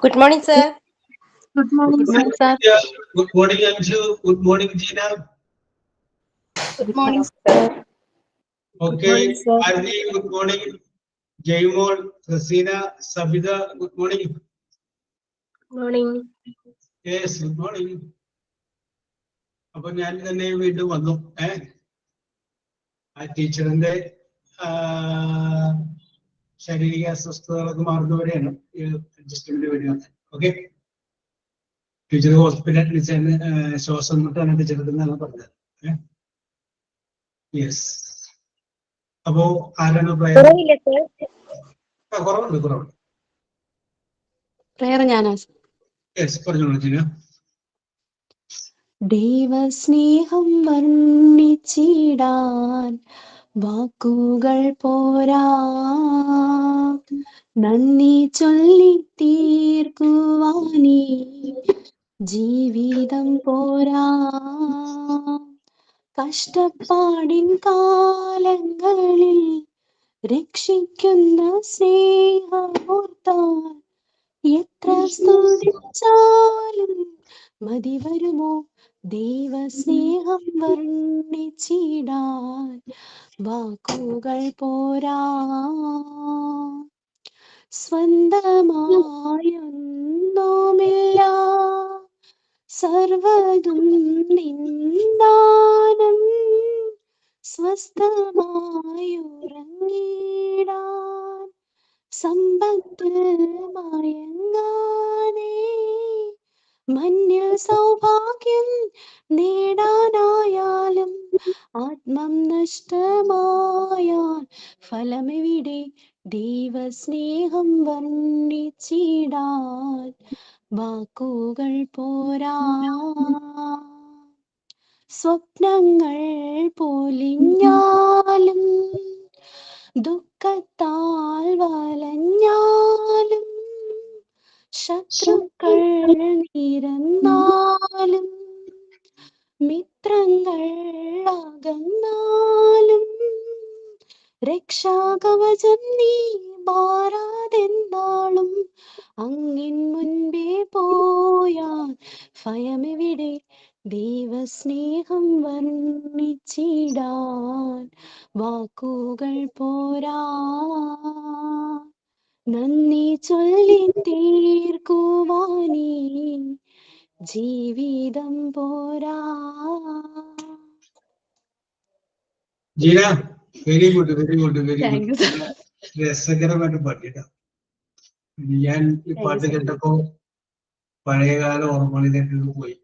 Good morning, sir. Good morning, Good morning, sir. Vidya. Good morning, Anshu. Good morning, Gina. Good Good morning, morning, sir. sir. Good morning, Okay, sir. Arvi, good morning. Jaymon, Rasina, Sabida, good morning. Morning. Yes, good morning. അപ്പൊ ഞാൻ തന്നെ വീണ്ടും വന്നു ആ ടീച്ചറിന്റെ ശാരീരിക അസ്വസ്ഥതകളൊക്കെ മാറുന്നവരെയാണ് adjustment വരിക. Okay, teacher ഹോസ്പിറ്റലിൽ ശ്വാസം മുട്ടാണ് ടീച്ചറെന്നാണ് പറഞ്ഞത്. യെസ്, അപ്പോ ആരാണ് പ്രയർ? കുറവുണ്ട്. പ്രയർ ഞാനാ. യെസ്, പറഞ്ഞോളൂ ജിന. ദൈവസ്നേഹം വർണ്ണിച്ചിടാൻ വാക്കുകൾ പോരാ, നന്ദി ചൊല്ലി തീർക്കുവാനീ ജീവിതം പോരാ. കഷ്ടപ്പാടിൻ കാലങ്ങളിൽ രക്ഷിക്കുന്ന സ്നേഹമോർത്താൽ എത്ര സ്തുതിച്ചാലും മതി വരുമോ? ദൈവസ്നേഹം വർണ്ണിച്ചിടാൻ വാക്കുകൾ പോരാ. സ്വന്തമായൊന്നുമില്ല, സർവതും നിന്ദാനം, സ്വസ്ഥമായുറങ്ങിടാൻ സമ്പത്ത് മയങ്ങാനേ, മന്യ സൗഭാഗ്യം നേടാനായാലും ആത്മം നഷ്ടമായാൽ ഫലമെവിടെ? ദൈവസ്നേഹം വർണ്ണിച്ചിടാൻ വാക്കുകൾ പോരാ. സ്വപ്നങ്ങൾ പൊലിഞ്ഞാലും ദുഃഖത്താൽ വലഞ്ഞാലും ശത്രുക്കൾ നിരന്നാലും മിത്രങ്ങൾ അകന്നാലും രക്ഷാകവചം നീ മാറാതെന്നാളും അങ്ങിൻ മുൻപേ പോയാൽ ഭയമെവിടെ? ദൈവസ്നേഹം വർണ്ണിച്ചിടാൻ വാക്കുകൾ പോരാ. നന്ദി ചൊല്ലി തീർക്കുവാനീ ജീവിതം പോരാ. Jeena, very good, very good, very Thank you, good. sir. രസകരമായിട്ട് പാട്ടിട്ട. ഞാൻ ഈ Thank പാട്ട് you, sir. കേട്ടപ്പോ പഴയകാല ഓർമ്മകളിലേക്ക് പോയി.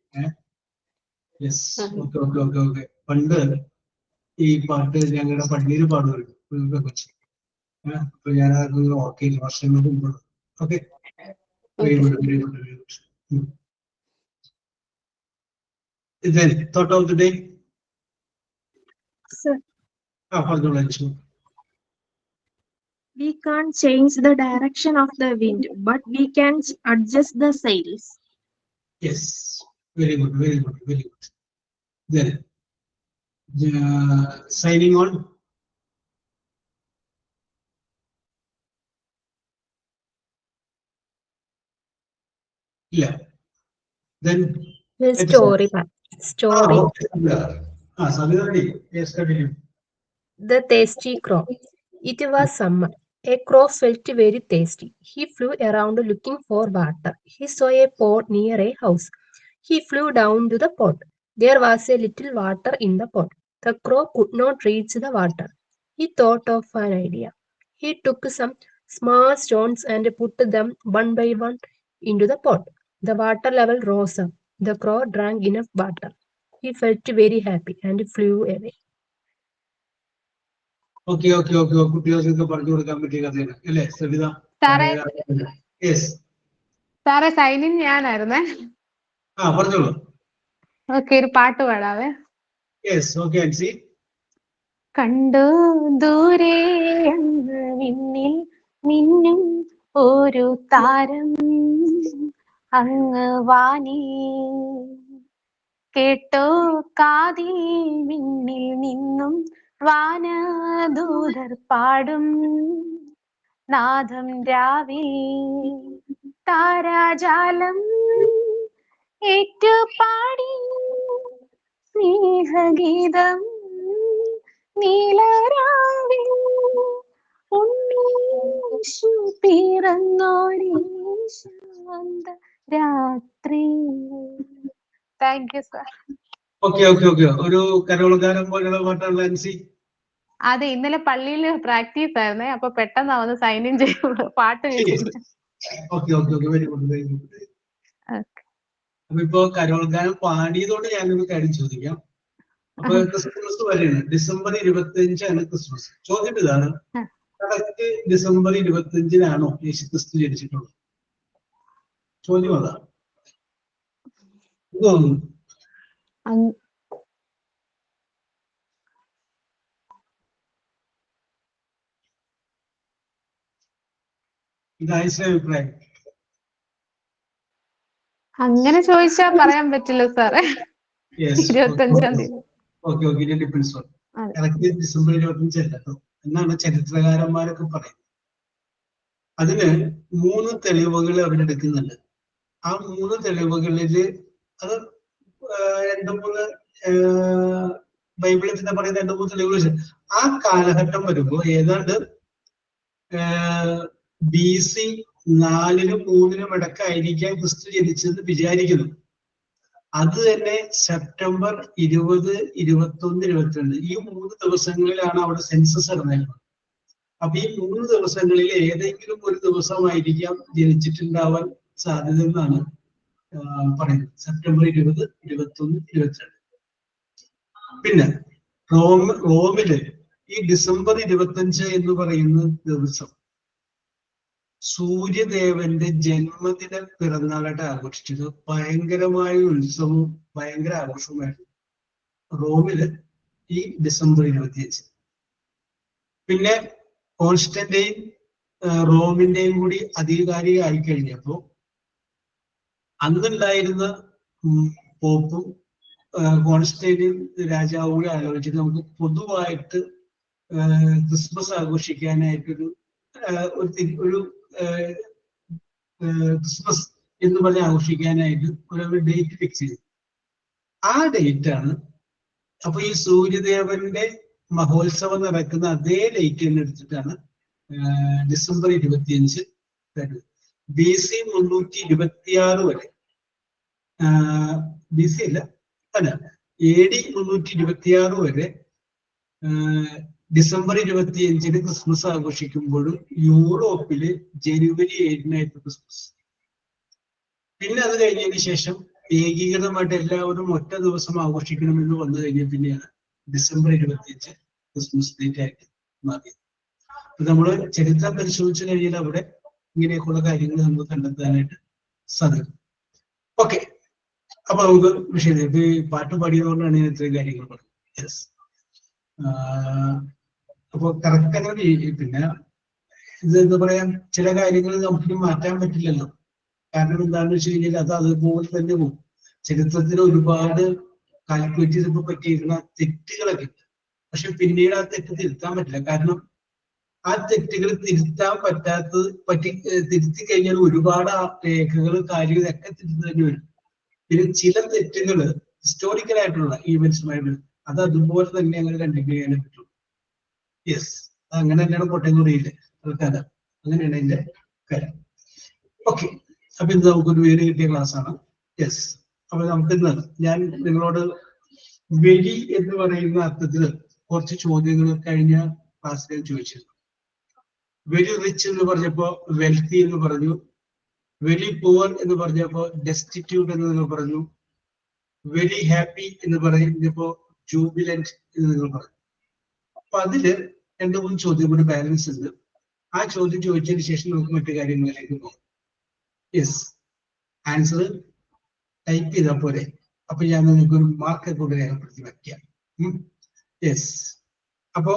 Yes, okay okay okay okay. പണ്ട് ഈ പാട്ട് ഞങ്ങളുടെ പള്ളിയിൽ പാടുമായിരുന്നു കൊച്ചി. അപ്പൊ ഞാൻ അതൊന്നും ഓർക്കില്ല, വർഷങ്ങൾക്ക് മുമ്പ്. Okay, very good, very good, very good. Then thought of the day. Sir, പറഞ്ഞോളൂ. We can't change the direction of the wind, but we can adjust the sails. Yes, very good, very good, very good. Then signing on. Yeah. Then Story. Story. Sabida, yes, continue. The Thirsty Crow. It was summer. A crow felt very thirsty. He flew around looking for water. He saw a pond near a house. He flew down to the pond. There was a little water in the pond. The crow could not reach the water. He thought of an idea. He took some small stones and put them one by one into the pond. The water level rose up. The crow drank enough water. He felt very happy and flew away. Okay, okay, okay. കുട്ടികൾക്ക് പറഞ്ഞു കൊടുക്കാൻ പറ്റിയ കഥയാണ് അല്ലേ Savitha? Yes സാറേ, signing ഞാനായിരുന്നേ. പറഞ്ഞോളൂ. Okay, ഒരു പാട്ട് പാടാവേ. Yes, okay Ancy. കണ്ടു ദൂരെ വിണ്ണിൽ മിന്നും ഒരു താരം അങ്ങ് വാനി, കേട്ടോ കാതിൽ വിണ്ണിൽ നിന്നും വാനദൂതർ പാടും നാദം രാവിൽ. താരാജാലം ഏറ്റുപാടി സ്നേഹഗീതം നീലരാവിൽ ഉണ്ണീശു പിറന്നോരീശാന്ത രാത്രി. Thank you sir. Okay okay okay. ഒരു കരോൾഗാനം പോലുള്ള പാട്ടുള്ള എൻസി. അതെ, ഇന്നലെ പള്ളിയിൽ പ്രാക്ടീസ് ആയിരുന്നേ, അപ്പൊ പെട്ടെന്ന് വന്ന് സൈൻ ഇൻ ചെയ്യുമ്പോൾ പാട്ട് കേട്ടില്ല. Okay okay okay, very good very good. അപ്പൊ ഇപ്പൊ കരോൾഗാനം പാടിയതോടെ ഞാനൊരു കാര്യം ചോദിക്കാം. അപ്പൊ ക്രിസ്മസ് വരെയാണ്, December 25 ക്രിസ്മസ്. ചോദ്യം ഇതാണ്, കറക്റ്റ് December 25 യേശുക്രിസ്തു ജനിച്ചിട്ടുള്ളത്? ചോദ്യം അതാണ്. ഇതായ അഭിപ്രായം? അങ്ങനെ ചോദിച്ചാ പറയാൻ പറ്റില്ല സാറേ. 25-ാം തീയതി. ഓക്കെ ഓക്കെ, കറക്റ്റ് December 25 അല്ല എന്നാണ് ചരിത്രകാരന്മാരൊക്കെ പറയുന്നത്. അതിന് 3 തെളിവുകൾ അവരെടുക്കുന്നുണ്ട്. ആ 3 തെളിവുകളില് അത് 2-3 ബൈബിളിൽ തന്നെ പറയുന്ന 2-3 തെളിവുകൾ. ആ കാലഘട്ടം വരുമ്പോ ഏതാണ്ട് BC 4-നും 3-നും ഇടക്കായിരിക്കാം ക്രിസ്തു ജനിച്ചെന്ന് വിചാരിക്കുന്നു. അത് തന്നെ സെപ്റ്റംബർ 20, 21, 22 ഈ 3 ദിവസങ്ങളിലാണ് അവിടെ സെൻസസ് നടന്നിരുന്നത്. അപ്പൊ ഈ 3 ദിവസങ്ങളിൽ ഏതെങ്കിലും ഒരു ദിവസമായിരിക്കാം ജനിച്ചിട്ടുണ്ടാവാൻ സാധ്യത എന്നാണ് പറയുന്നത്. സെപ്റ്റംബർ 20, 21, 22. പിന്നെ റോമില് ഈ December 25 എന്ന് പറയുന്ന ദിവസം സൂര്യദേവന്റെ ജന്മദിന പിറന്നാളായിട്ട് ആഘോഷിച്ചത്. ഭയങ്കരമായ ഉത്സവവും ഭയങ്കര ആഘോഷവുമായിരുന്നു റോമില് ഈ December 25. പിന്നെ കോൺസ്റ്റന്റൈൻ റോമിന്റെയും കൂടി അധികാരിയായി കഴിഞ്ഞപ്പോ അന്നുണ്ടായിരുന്ന പോപ്പും കോൺസ്റ്റന്റൈൻ രാജാവും കൂടി ആലോചിച്ചിട്ട് നമുക്ക് പൊതുവായിട്ട് ക്രിസ്മസ് ആഘോഷിക്കാനായിട്ടൊരു ക്രിസ്മസ് എന്ന് പറഞ്ഞ് ആഘോഷിക്കാനായിട്ട് ഒരു ഡേറ്റ് ഫിക്സ് ചെയ്തു. ആ ഡേറ്റ് ആണ്. അപ്പൊ ഈ സൂര്യദേവന്റെ മഹോത്സവം നടക്കുന്ന അതേ ഡേറ്റ് തന്നെ എടുത്തിട്ടാണ് December 25 വരുന്നത്. BC 326 വരെ, BC അല്ല AD 326 വരെ December 25 ക്രിസ്മസ് ആഘോഷിക്കുമ്പോഴും യൂറോപ്പില് January 8 ക്രിസ്മസ്. പിന്നെ അത് കഴിഞ്ഞതിന് ശേഷം ഏകീകൃതമായിട്ട് എല്ലാവരും ഒറ്റ ദിവസം ആഘോഷിക്കണമെന്ന് വന്നു കഴിഞ്ഞാൽ പിന്നെയാണ് December 25 ക്രിസ്മസ് ഡേറ്റ് ആയിട്ട് മാറിയത്. അപ്പൊ നമ്മള് ചരിത്രം പരിശോധിച്ചു കഴിഞ്ഞാൽ അവിടെ ഇങ്ങനെയൊക്കെയുള്ള കാര്യങ്ങൾ നമുക്ക് കണ്ടെത്താനായിട്ട് സാധിക്കും. ഓക്കെ, അപ്പൊ നമുക്ക് വിഷയം ഇത് പാട്ട് പാടിയതുകൊണ്ടാണ് ഞാൻ ഇത്രയും കാര്യങ്ങൾ പറഞ്ഞത്. യെസ്, അപ്പൊ കറക്റ്റ് അങ്ങനെ. പിന്നെ ഇത് എന്താ പറയാ, ചില കാര്യങ്ങൾ നമുക്ക് മാറ്റാൻ പറ്റില്ലല്ലോ. കാരണം എന്താണെന്ന് വെച്ച് കഴിഞ്ഞാൽ അത് അതുപോലെ തന്നെ പോകും. ചരിത്രത്തിൽ ഒരുപാട് കാൽക്കുലേറ്റ് ചെയ്തപ്പോൾ പറ്റിയിരുന്ന തെറ്റുകളൊക്കെ ഉണ്ട്. പക്ഷെ പിന്നീട് ആ തെറ്റ് തിരുത്താൻ പറ്റില്ല. കാരണം ആ തെറ്റുകൾ തിരുത്താൻ തിരുത്തി കഴിഞ്ഞാൽ ഒരുപാട് രേഖകൾ കാര്യങ്ങളൊക്കെ തിരുത്തേണ്ടി വരും. പിന്നെ ചില തെറ്റുകൾ ഹിസ്റ്റോറിക്കൽ ആയിട്ടുള്ള ഈവൻസുമായിട്ട് അത് അതുപോലെ തന്നെ അങ്ങനെ കണ്ടിന്യൂ ചെയ്യാനേ പറ്റുള്ളൂ. യെസ്, അങ്ങനെ തന്നെയാണ് കോട്ടയംകുടിയില് തൽക്കാലം അങ്ങനെയാണ് അതിന്റെ കാര്യം. ഓക്കെ, അപ്പൊ ഇത് നമുക്കൊരു വേറെ കിട്ടിയ ക്ലാസ് ആണ്. യെസ്, അപ്പൊ നമുക്കിന്ന് ഞാൻ നിങ്ങളോട് വെരി എന്ന് പറയുന്ന അർത്ഥത്തിൽ കുറച്ച് ചോദ്യങ്ങൾ കഴിഞ്ഞ ക്ലാസ്സിൽ ചോദിച്ചിരുന്നു. വെരി റിച്ച് എന്ന് പറഞ്ഞപ്പോ വെൽത്തി എന്ന് പറഞ്ഞു, വെരി പുവർ എന്ന് പറഞ്ഞപ്പോ ഡെസ്റ്റിറ്റ്യൂട്ട് എന്ന് നിങ്ങൾ പറഞ്ഞു, വെരി ഹാപ്പി എന്ന് പറയുന്നപ്പോ ജൂബിലന്റ് എന്ന് നിങ്ങൾ പറഞ്ഞു. അപ്പൊ അതില് 2-3 ചോദ്യം കൂടി ബാലൻസ് ഉണ്ട്. ആ ചോദ്യം ചോദിച്ചതിന് ശേഷം നമുക്ക് മറ്റു കാര്യങ്ങളിലേക്ക് പോകാം. യെസ്, ആൻസർ ടൈപ്പ് ചെയ്താൽ പോലെ. അപ്പൊ ഞാൻ നിങ്ങൾക്ക് ഒരു മാർക്ക് കൂടെ രേഖപ്പെടുത്തി വയ്ക്കാം. യെസ്, അപ്പോ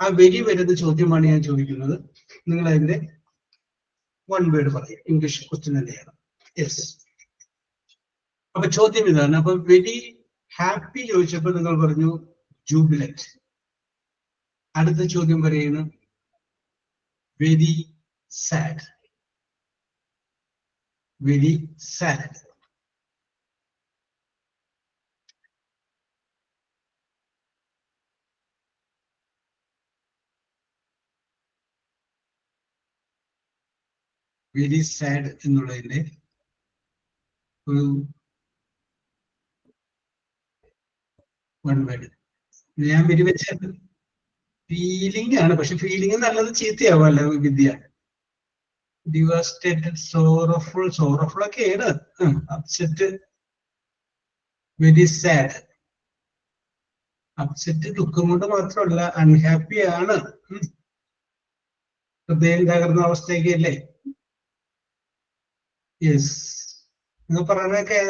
ആ വെരി വരുന്ന ചോദ്യമാണ് ഞാൻ ചോദിക്കുന്നത്. നിങ്ങൾ അതിന്റെ 1 വേർഡ് പറയും. ഇംഗ്ലീഷ് ക്വസ്റ്റ്യൻ തന്നെയാണ്. യെസ്, അപ്പൊ ചോദ്യം ഇതാണ്. അപ്പൊ വെരി ഹാപ്പി ചോദിച്ചപ്പോൾ നിങ്ങൾ പറഞ്ഞു ജൂബിലന്റ്. അടുത്ത ചോദ്യം പറയുന്നു very sad. Very sad. Very sad എന്നുള്ളതിന്റെ ഒരു one word. ഞാൻ വെരി വെച്ച ഫീലിംഗ് ആണ്, പക്ഷെ ഫീലിംഗ് നല്ലത് ചീത്തയാവല്ല വിദ്യ. Devastated, sorrowful, sorrowful ഒക്കെയാണ്. Upset, very sad. അപ്സെറ്റ് ദുഃഖം കൊണ്ട് മാത്രമല്ല, അൺഹാപ്പി ആണ്. ഹൃദയം തകർന്ന അവസ്ഥയൊക്കെ അല്ലേ? യെസ്, നിങ്ങൾ പറഞ്ഞൊക്കെ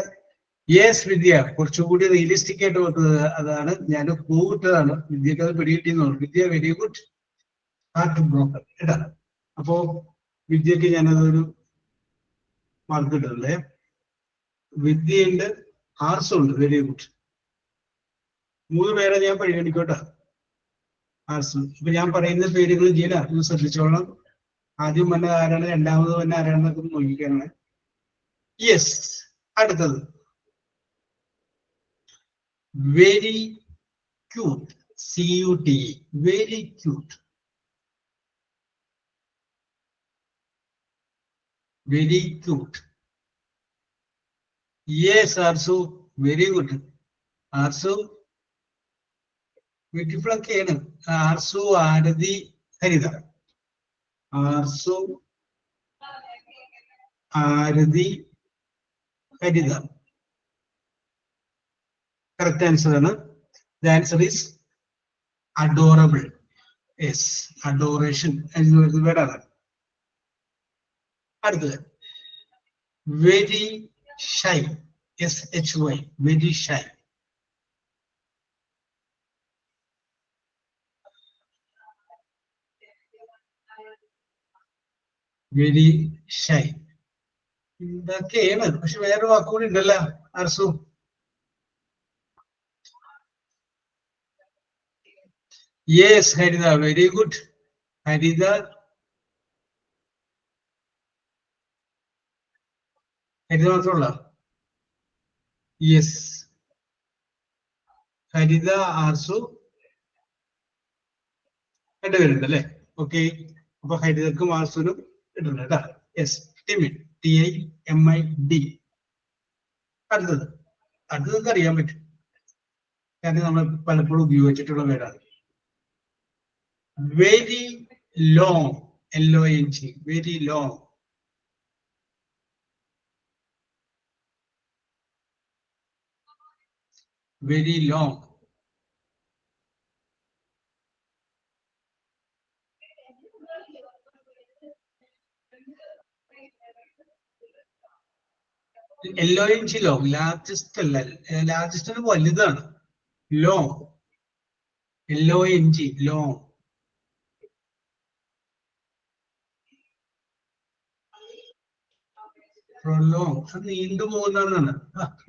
യെസ് വിദ്യ കുറച്ചുകൂടി റിയലിസ്റ്റിക് ആയിട്ട് വന്നത് അതാണ്. ഞാൻ കൂട്ടതാണ് വിദ്യക്ക് അത് പിടികിട്ടിയെന്ന് പറഞ്ഞു. വിദ്യ വെരി ഗുഡ്. ഹാർട്ട് ബ്രോക്കൺ കേട്ടാ. അപ്പോ വിദ്യക്ക് ഞാനതൊരു മാർക്ക് ഇടുന്നുണ്ട്. വിദ്യയുണ്ട്, ആർസും ഉണ്ട്. Very good. 3 പേരെ ഞാൻ പരിഗണിക്കോട്ടെ. ആർസും. ഇപ്പൊ ഞാൻ പറയുന്ന പേരുകൾ ജീന ഒന്ന് ശ്രദ്ധിച്ചോളാം. ആദ്യം വന്ന ആരാണ്, രണ്ടാമത് വന്ന ആരാണെന്നൊക്കെ നോക്കിക്കാനാണ്. യെസ്, അടുത്തത് very cute. CUT, very cute. Very cute. Yes, Arsu, very good. Arsu, beautiful ഒക്കെയാണ്. ആർസു, ആരതി, ഹരിത. ആർസു, ആരതി, ഹരിത. കറക്റ്റ് ആൻസർ ആണ്. The answer is adorable. Yes, adoration എന്ന് പറയുന്നത് വേടാണ്. അടുത്തത് very shy. SHY, very shy. Very shy ഇതൊക്കെയാണ്. പക്ഷെ വേറെ വാക്കുകൂടി ഉണ്ടല്ലോ അർസു. യെസ് ഹരിത, വെരി ഗുഡ്. ഹരിത, ഹരിത മാത്രമുള്ള. യെസ്, ഹരിത, ആർസു രണ്ടുപേരുണ്ട് അല്ലേ? ഓക്കെ, അപ്പൊ ഹരിതക്കും ആർസുനും ഇട്ടുണ്ട് കേട്ടാ. Yes, timid, TIMID. അടുത്തത് അടുത്തതൊക്കെ അറിയാൻ പറ്റും, കാരണം നമ്മൾ പലപ്പോഴും ഉപയോഗിച്ചിട്ടുള്ള പേരാണ്. Very long. LONG, very long. Very long. LONG long. Largest അല്ല, ലാർജസ്റ്റ് വലുതാണ്. Long, LONG long. പ്രൊലോങ്, അത് നീണ്ടു പോകുന്നതാണ്.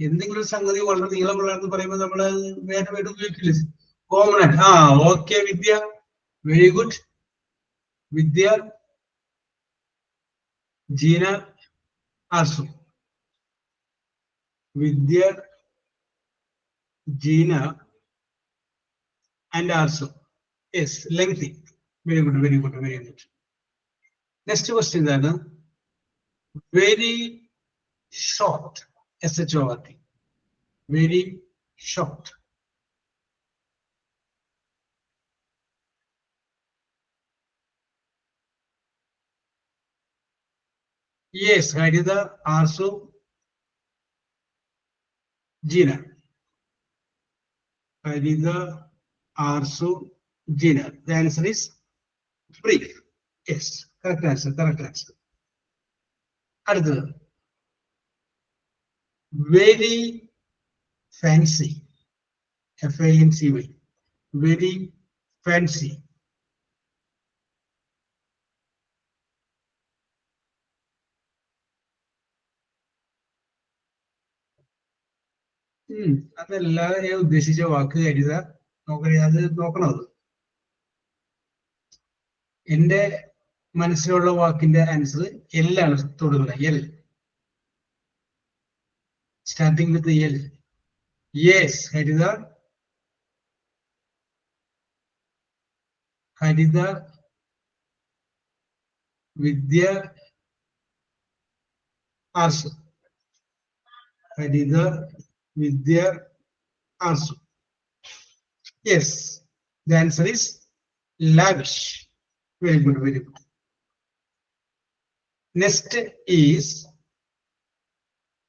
എന്തെങ്കിലും സംഗതി വളരെ നീളമുള്ളതെന്ന് പറയുമ്പോൾ നമ്മള് വേറെ വേറെ ഉപയോഗിക്കില്ല. കോമൺ ആയിട്ട്. Okay Vidya, very good. Vidya, Jeena, Arsu. Vidya, Jeena and Arsu. Yes, lengthy. Very good, very good, very good. Next question ഇതാണ്. Very short. SHORT, very short. Yes, Haritha, Arsu, Jeena. Haritha, Arsu, Jeena. The answer is brief. Yes, correct answer, correct answer. അടുത്തത് very fancy. FANCY, very fancy. അതല്ല ഞാൻ ഉദ്ദേശിച്ച വാക്ക് കരുത. അത് നോക്കണം. അത് എന്റെ മനസ്സിലുള്ള വാക്കിന്റെ ആൻസർ L ആണ് തുടങ്ങുന്നത്. L. Starting with the L. Yes, Harida. Harida. Vidya. Arsu. Harida. Vidya. Arsu. Yes, the answer is lavish. Very good, very good. Next is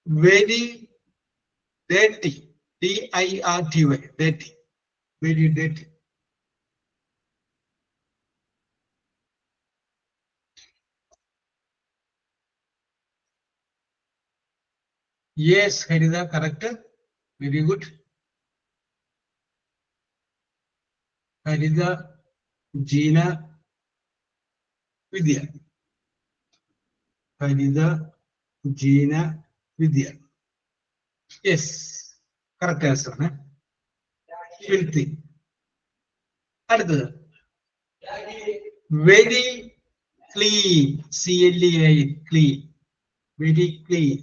very dirty. D-I-R-T-Y. Dirty. Very dirty. Yes, Harida, correct. Very good. Harida, Gina, Vidya. Harida, Gina, Vidya. Yes, correct answer. Filthy. അടുത്തത് very clean. C-L-E-A-N. Clean. Very clean.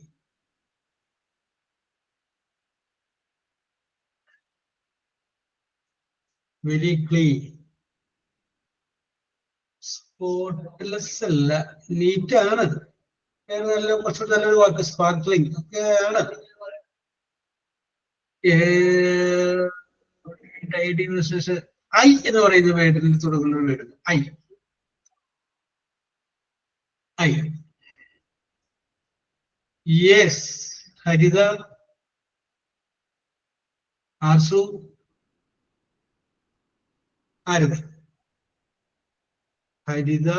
Very clean. Spotless അല്ല, NEET ആണ്. നല്ല കുറച്ചുകൂടി നല്ലൊരു വാക്ക് sparkling ഒക്കെ ആണ്. I എന്ന് പറയുന്ന വേർഡിൽ തുടങ്ങുന്ന word I. I. Yes, Haritha. Arsu. ആരത്? ഹരിത,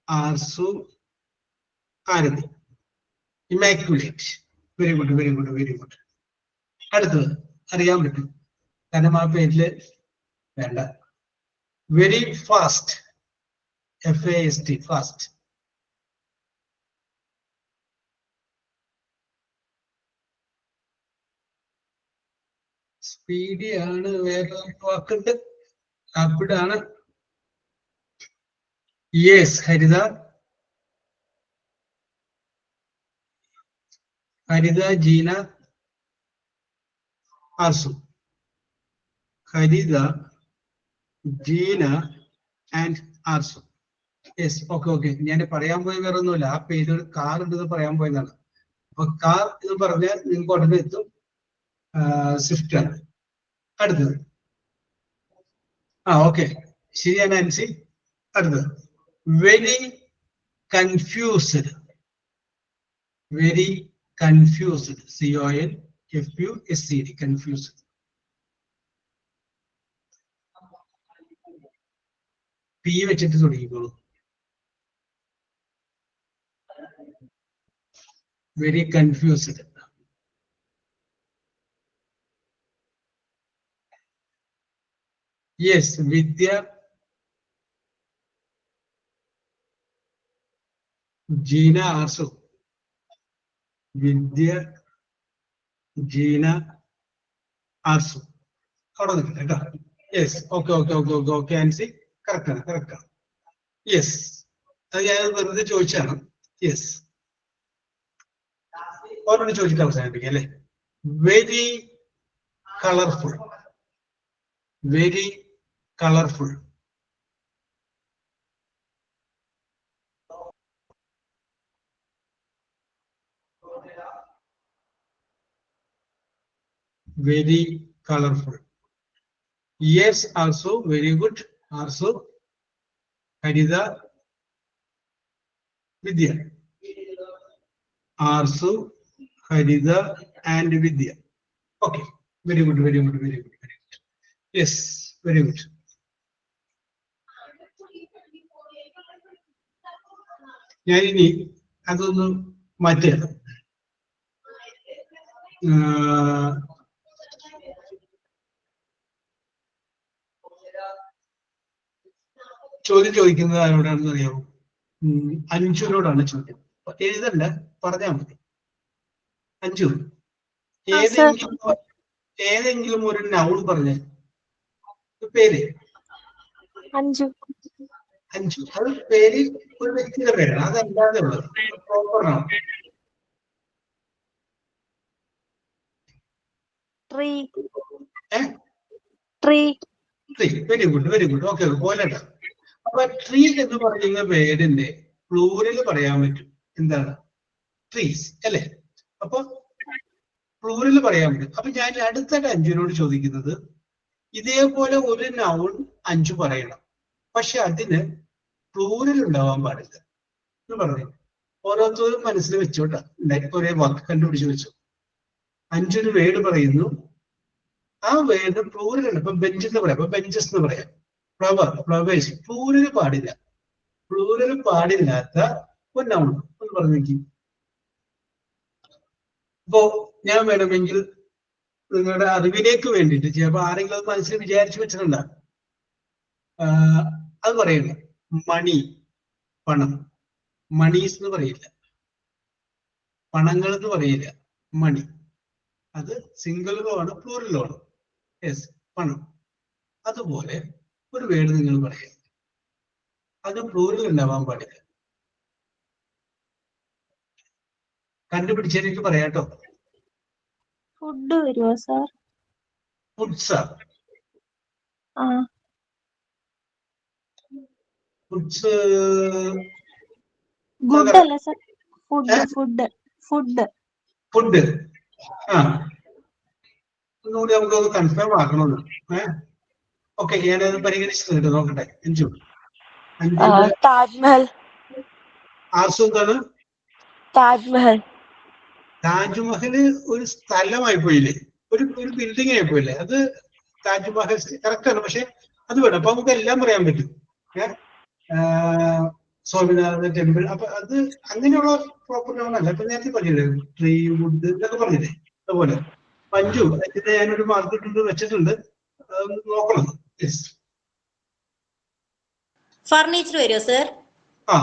ആർസു, ആരത്? Immaculate. Very good, very good, very good. അടുത്തത് അറിയാൻ പറ്റും, കാരണം ആ പേരില് വേണ്ട. Very fast. FAST. Fast. Speedy ആണ്. വേറെ വാക്കുണ്ട്. റാപ്പിഡാണ്. Yes, Haritha. Haritha, Jeena, Arsu. Haritha, Jeena and Arsu. Yes, okay okay. ഞാൻ പറയാൻ പോയ വേറെ ഒന്നുമില്ല, ആ പേര് ഒരു കാർ ഉണ്ടെന്ന് പറയാൻ പോയതാണ്. അപ്പൊ കാർ എന്ന് പറഞ്ഞാൽ നിങ്ങൾക്ക് ഉടനെ എത്തും. സ്വിഫ്റ്റ് ആണ്. അടുത്തത് ഓക്കെ, ശരിയാണ് ആൻസി. അടുത്തത് very confused. Very confused. CONFUSED. Confused. P വെച്ചിട്ട് തുടങ്ങിക്കോളൂ. Very confused. Yes, Vidya, Jeena, Arsu. Vidya, Jeena, Arsu. അവിടെ നിൽക്കട്ടെ കേട്ടോ. Yes, okay okay okay okay okay Ansi. Correct ആണ്, കറക്റ്റ് ആണ്. യെസ്, അത് ഞാൻ വെറുതെ ചോദിച്ചാണ്. യെസ്, ഓരോട് ചോദിച്ചിട്ട് അവസാനിപ്പിക്കാം അല്ലേ. Very colourful. Very colourful. Very colorful. Yes, also very good. Also, Harida, Vidya. Also, Harida and Vidya. Okay, very good, very good, very good, very good. Yes, very good. ഞാൻ ഇനി അതൊന്ന് മാറ്റുക. ചോദ്യം ചോദിക്കുന്നത് ആരോടാണെന്ന് അറിയാമോ? അഞ്ജുനോടാണ് ചോദ്യം. എഴുതണ്ട, പറഞ്ഞാൽ മതി. അഞ്ജു, ഏതെങ്കിലും ഒരു നൗൺ പറഞ്ഞേ. പേര് അഞ്ജു. അഞ്ജു, അത് പേര് ഒരു വ്യക്തിയുടെ പേരാണ്, അതല്ലാതെ ഉള്ളത് proper noun. Tree. Eh? Tree. Tree. Very good, very good. Okay, പോലെട്ടാ. അപ്പൊ ട്രീ എന്ന് പറയുന്ന വേർഡിന്റെ പ്ലൂറൽ പറയാൻ പറ്റും. എന്താണ്? ട്രീസ് അല്ലെ? അപ്പൊ പ്ലൂറൽ പറയാൻ പറ്റും. അപ്പൊ ഞാൻ അടുത്ത അഞ്ജുനോട് ചോദിക്കുന്നത്, ഇതേപോലെ ഒരു നൗൺ അഞ്ചു പറയണം, പക്ഷെ അതിന് പ്ലൂറൽ ഉണ്ടാവാൻ പാടില്ല എന്ന് പറഞ്ഞു. ഓരോരുത്തരും മനസ്സിൽ വെച്ചോട്ടാ, ഒരേ വാക്ക് കണ്ടുപിടിച്ച് വെച്ചു. അഞ്ചൊരു വേർഡ് പറയുന്നു, ആ വേർഡ് പ്ലൂറൽ ഉണ്ട്. ഇപ്പൊ ബെഞ്ച് എന്ന് പറയാം, ഇപ്പൊ ബെഞ്ചസ് എന്ന് പറയാം. ഫ്ലവർ, ഫ്ലവേഴ്സ്, പ്ലൂറൽ പാടില്ല. പ്ലൂറൽ പാടില്ലാത്ത ഒരു നൗൺ എന്ന് പറഞ്ഞു. അപ്പോ ഞാൻ വേണമെങ്കിൽ നിങ്ങളുടെ അറിവിലേക്ക് വേണ്ടിയിട്ട് ചിലപ്പോ ആരെങ്കിലും അത് മനസ്സിൽ വിചാരിച്ചു വെച്ചിട്ടുണ്ടാകും. അത് പറയണ്ട. മണി, പണം. മണീസ് എന്ന് പറയില്ല, പണങ്ങൾ എന്ന് പറയില്ല, മണി. അത് സിംഗിളോ ആണ് പ്ലൂറലോ ആണ്. യെസ്, പണം. അതുപോലെ ഒരു വേർഡ് നിങ്ങൾ പറയാം, അത് പ്ലൂറൽ ഉണ്ടാവാൻ പാടില്ല. കണ്ടുപിടിച്ചെനിക്ക് പറയാട്ടോ. ഫുഡ് വരുമോ സാർ? ഫുഡ്സാ? ആ. ഫുഡ്സ് ഗുഡ് അല്ല sir? Food food food food. ആ, ഒന്നുകൂടി നമുക്കത് കൺഫേം ആക്കണമല്ലോ. ഓക്കെ, ഞാനത് പരിഗണിച്ചിട്ടുണ്ട്. നോക്കട്ടെ. അഞ്ചു താജ്മഹൽ. ആർസു എന്താണ്? താജ്മഹൽ. താജ്മഹൽ ഒരു സ്ഥലമായി പോയില്ലേ, ഒരു ബിൽഡിംഗ് ആയി പോയില്ലേ? അത് താജ്മഹൽ കറക്റ്റ് ആണ്, പക്ഷെ അത് വേണം. അപ്പൊ നമുക്ക് എല്ലാം പറയാൻ പറ്റും. സ്വാമിനാഥൻ ടെമ്പിൾ, അപ്പൊ അത് അങ്ങനെയുള്ള പ്രോപ്പർ നൗണല്ല. ഇപ്പൊ നേരത്തെ പറഞ്ഞില്ലേ, ട്രീ, വുഡ് എന്നൊക്കെ പറഞ്ഞില്ലേ, അതുപോലെ. പഞ്ചു, അതിന്റെ ഞാനൊരു മാർക്കറ്റ് വെച്ചിട്ടുണ്ട്, നോക്കണം. ഫർണിച്ചർ വരുമോ സർ? ആ,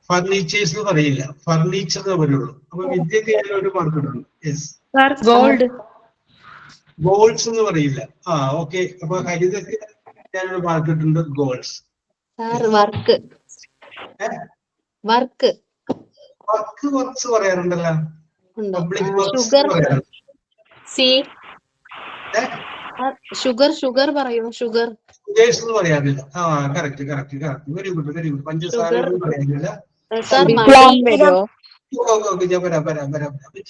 ഫർണിച്ചേഴ്സ് എന്ന് പറയില്ല, ഫർണിച്ചർ എന്ന് പറയുള്ളൂ. അപ്പൊ വിദ്യക്ക് ഞാനൊരു മാർക്കറ്റ്. യെസ്. ഗോൾഡ്. ഗോൾഡ്സ് എന്ന് പറയില്ല. ആ, ഓക്കെ. അപ്പൊ ഹരിതക്ക് ഞാനൊരു മാർക്കറ്റ് ഉണ്ട്, golds. Work. Work. Work, works പറയാറുണ്ടല്ലോ. Public works sugar. See. Sugar, sugar പറയൂ. ഷുഗർ. ഷുഗേഴ്സ് എന്ന് പറയാറില്ല. ആ, correct correct correct. Very good, very good. പഞ്ചസാര എന്ന് പറയാറില്ല. സാർ